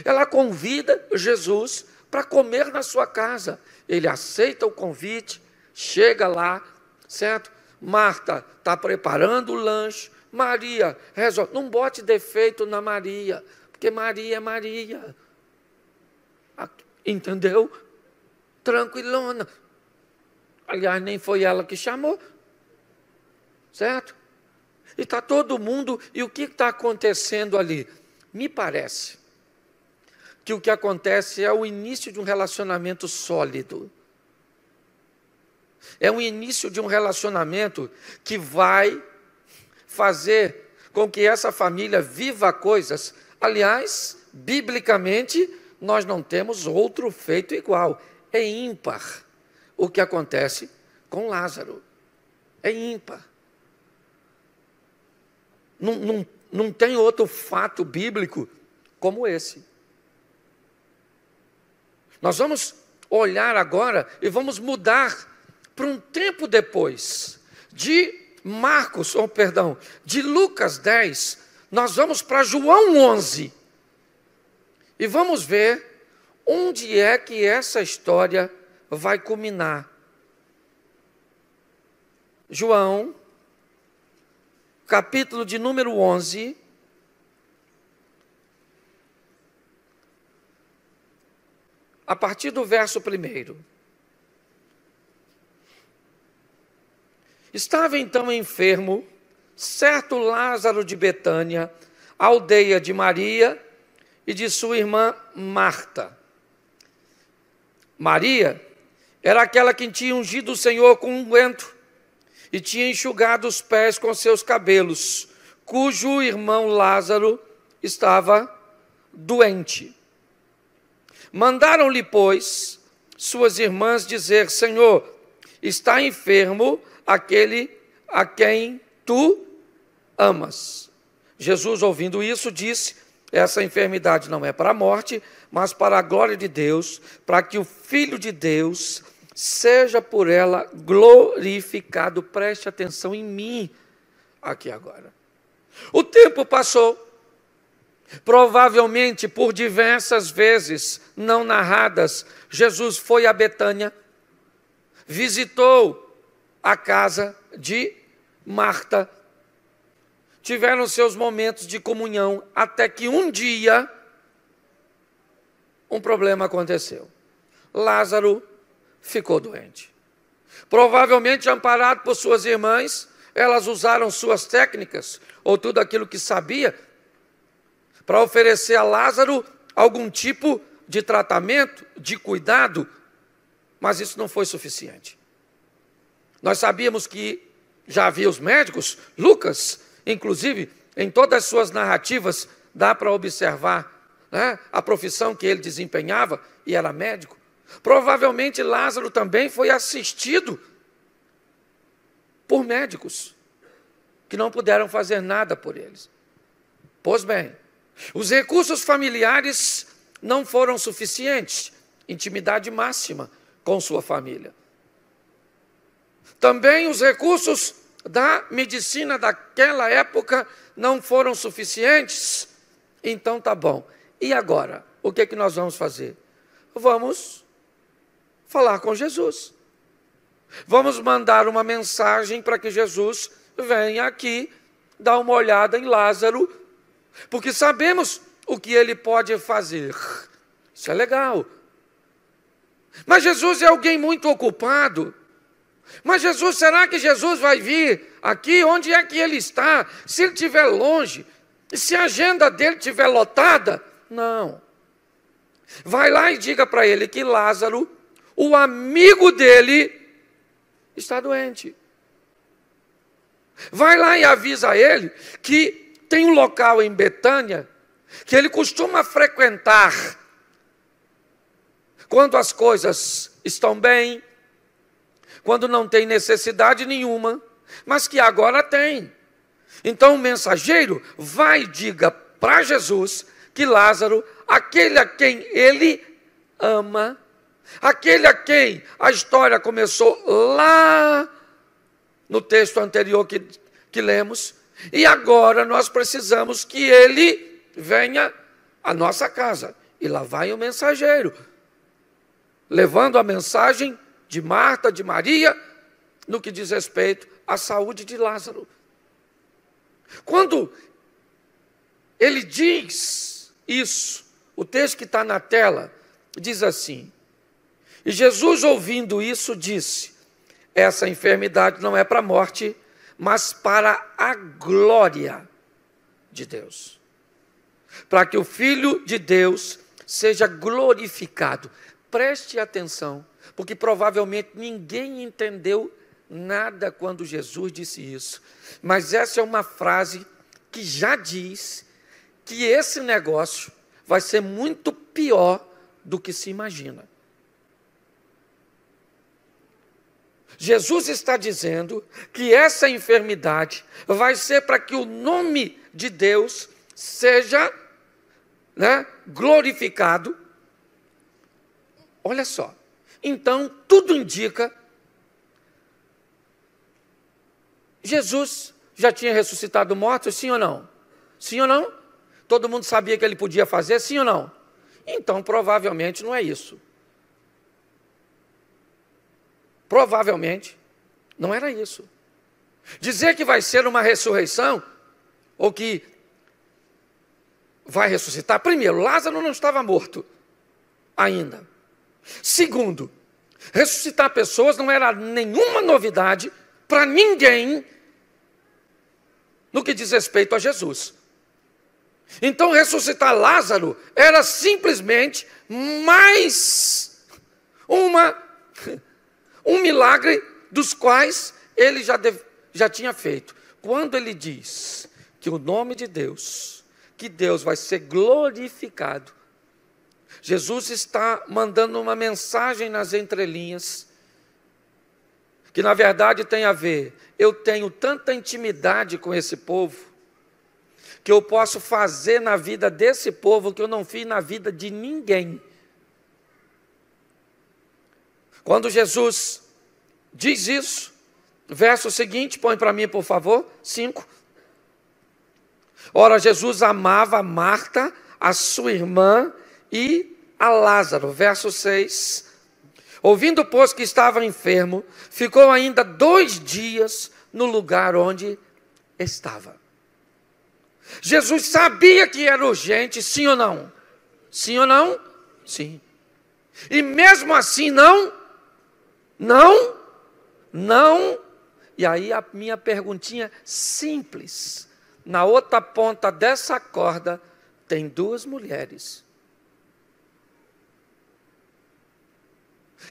Ela convida Jesus para comer na sua casa. Ele aceita o convite, chega lá, certo? Marta está preparando o lanche. Maria resolve. Não bote defeito na Maria, porque Maria é Maria. Entendeu? Tranquilona. Aliás, nem foi ela que chamou. Certo? E está todo mundo, e o que está acontecendo ali? Me parece que o que acontece é o início de um relacionamento sólido. É o início de um relacionamento que vai fazer com que essa família viva coisas. Aliás, biblicamente, nós não temos outro feito igual. É ímpar o que acontece com Lázaro. É ímpar. Não tem outro fato bíblico como esse. Nós vamos olhar agora e vamos mudar para um tempo depois. De Lucas 10, nós vamos para João 11. E vamos ver onde é que essa história vai culminar. João, capítulo de número 11. A partir do verso 1. Estava então enfermo certo Lázaro de Betânia, aldeia de Maria e de sua irmã Marta. Maria era aquela que tinha ungido o Senhor com unguento e tinha enxugado os pés com seus cabelos, cujo irmão Lázaro estava doente. Mandaram-lhe, pois, suas irmãs dizer: Senhor, está enfermo aquele a quem tu amas. Jesus, ouvindo isso, disse: essa enfermidade não é para a morte, mas para a glória de Deus, para que o Filho de Deus seja por ela glorificado. Preste atenção em mim aqui agora. O tempo passou. Provavelmente por diversas vezes não narradas, Jesus foi a Betânia, visitou a casa de Marta, tiveram seus momentos de comunhão, até que um dia um problema aconteceu. Lázaro ficou doente. Provavelmente amparado por suas irmãs, elas usaram suas técnicas, ou tudo aquilo que sabia, para oferecer a Lázaro algum tipo de tratamento, de cuidado, mas isso não foi suficiente. Nós sabíamos que já havia os médicos. Lucas, inclusive, em todas as suas narrativas, dá para observar, né, a profissão que ele desempenhava, e era médico. Provavelmente Lázaro também foi assistido por médicos, que não puderam fazer nada por eles. Pois bem, os recursos familiares não foram suficientes, intimidade máxima com sua família. Também os recursos da medicina daquela época não foram suficientes. Então tá bom. E agora? O que é que nós vamos fazer? Vamos falar com Jesus. Vamos mandar uma mensagem para que Jesus venha aqui dar uma olhada em Lázaro, porque sabemos o que ele pode fazer. Isso é legal. Mas Jesus é alguém muito ocupado. Mas Jesus, será que Jesus vai vir aqui? Onde é que ele está? Se ele estiver longe, se a agenda dele estiver lotada? Não. Vai lá e diga para ele que Lázaro, o amigo dele, está doente. Vai lá e avisa a ele que tem um local em Betânia que ele costuma frequentar quando as coisas estão bem, quando não tem necessidade nenhuma, mas que agora tem. Então o mensageiro vai e diga para Jesus que Lázaro, aquele a quem ele ama, aquele a quem a história começou lá no texto anterior que lemos, e agora nós precisamos que ele venha à nossa casa. E lá vai o mensageiro, levando a mensagem de Marta, de Maria, no que diz respeito à saúde de Lázaro. Quando ele diz isso, o texto que está na tela diz assim: e Jesus, ouvindo isso, disse: essa enfermidade não é para a morte, mas para a glória de Deus, para que o Filho de Deus seja glorificado. Preste atenção, porque provavelmente ninguém entendeu nada quando Jesus disse isso, mas essa é uma frase que já diz que esse negócio vai ser muito pior do que se imagina. Jesus está dizendo que essa enfermidade vai ser para que o nome de Deus seja, glorificado. Olha só, então tudo indica, Jesus já tinha ressuscitado mortos, sim ou não? Sim ou não? Todo mundo sabia que ele podia fazer, sim ou não? Então provavelmente não é isso. Provavelmente não era isso. Dizer que vai ser uma ressurreição, ou que vai ressuscitar, primeiro, Lázaro não estava morto ainda. Segundo, ressuscitar pessoas não era nenhuma novidade para ninguém no que diz respeito a Jesus. Então ressuscitar Lázaro era simplesmente mais um milagre dos quais ele já tinha feito. Quando ele diz que o nome de Deus, que Deus vai ser glorificado, Jesus está mandando uma mensagem nas entrelinhas, que na verdade tem a ver, eu tenho tanta intimidade com esse povo, que eu posso fazer na vida desse povo que eu não fiz na vida de ninguém. Quando Jesus diz isso, verso seguinte, põe para mim por favor, 5. Ora, Jesus amava Marta, a sua irmã e a Lázaro, verso 6. Ouvindo, pois, que estava enfermo, ficou ainda 2 dias no lugar onde estava. Jesus sabia que era urgente, sim ou não? Sim ou não? Sim. E mesmo assim não. E aí a minha perguntinha simples. Na outra ponta dessa corda tem 2 mulheres.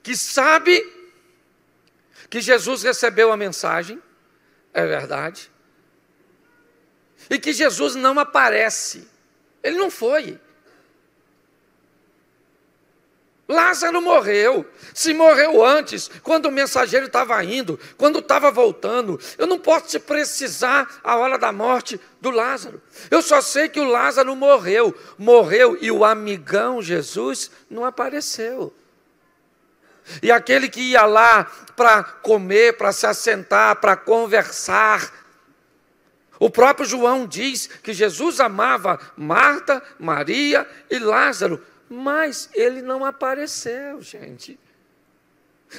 Que sabe que Jesus recebeu a mensagem, é verdade. E que Jesus não aparece. Ele não foi. Lázaro morreu. Se morreu antes, quando o mensageiro estava indo, quando estava voltando, eu não posso te precisar a hora da morte do Lázaro. Eu só sei que o Lázaro morreu. Morreu e o amigão Jesus não apareceu. E aquele que ia lá para comer, para se assentar, para conversar. O próprio João diz que Jesus amava Marta, Maria e Lázaro, mas ele não apareceu, gente.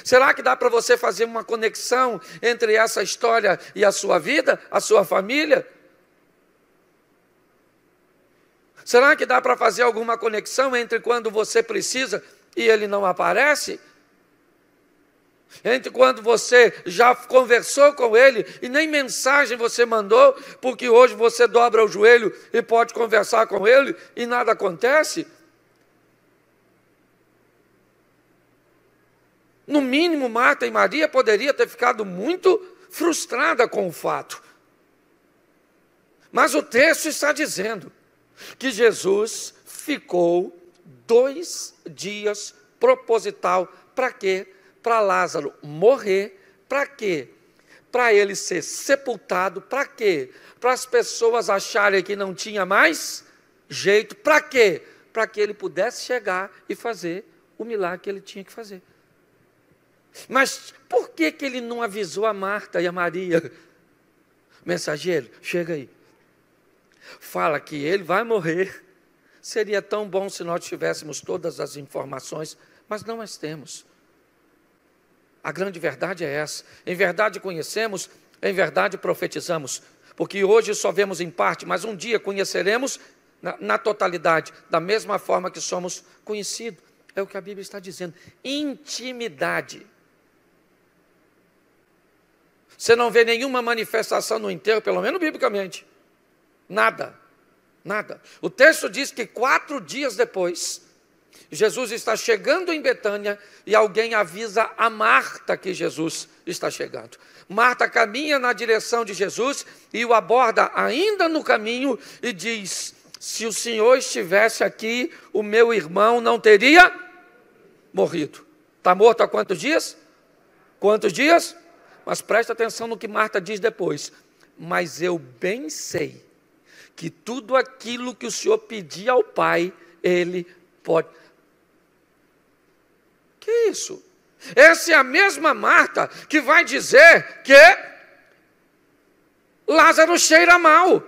Será que dá para você fazer uma conexão entre essa história e a sua vida, a sua família? Será que dá para fazer alguma conexão entre quando você precisa e ele não aparece? Entre quando você já conversou com ele e nem mensagem você mandou, porque hoje você dobra o joelho e pode conversar com ele e nada acontece? No mínimo, Marta e Maria poderiam ter ficado muito frustradas com o fato. Mas o texto está dizendo que Jesus ficou 2 dias proposital. Para quê? Para Lázaro morrer. Para quê? Para ele ser sepultado. Para quê? Para as pessoas acharem que não tinha mais jeito. Para quê? Para que ele pudesse chegar e fazer o milagre que ele tinha que fazer. Mas por que ele não avisou a Marta e a Maria? Mensageiro, chega aí. Fala que ele vai morrer. Seria tão bom se nós tivéssemos todas as informações, mas não as temos. A grande verdade é essa. Em verdade conhecemos, em verdade profetizamos. Porque hoje só vemos em parte, mas um dia conheceremos na totalidade, da mesma forma que somos conhecidos. É o que a Bíblia está dizendo. Intimidade. Você não vê nenhuma manifestação no enterro, pelo menos biblicamente. Nada. O texto diz que 4 dias depois, Jesus está chegando em Betânia e alguém avisa a Marta que Jesus está chegando. Marta caminha na direção de Jesus e o aborda ainda no caminho e diz: se o Senhor estivesse aqui, o meu irmão não teria morrido. Está morto há quantos dias? Quantos dias? Mas presta atenção no que Marta diz depois. Mas eu bem sei que tudo aquilo que o Senhor pedir ao Pai, Ele pode. Que isso? Essa é a mesma Marta que vai dizer que Lázaro cheira mal.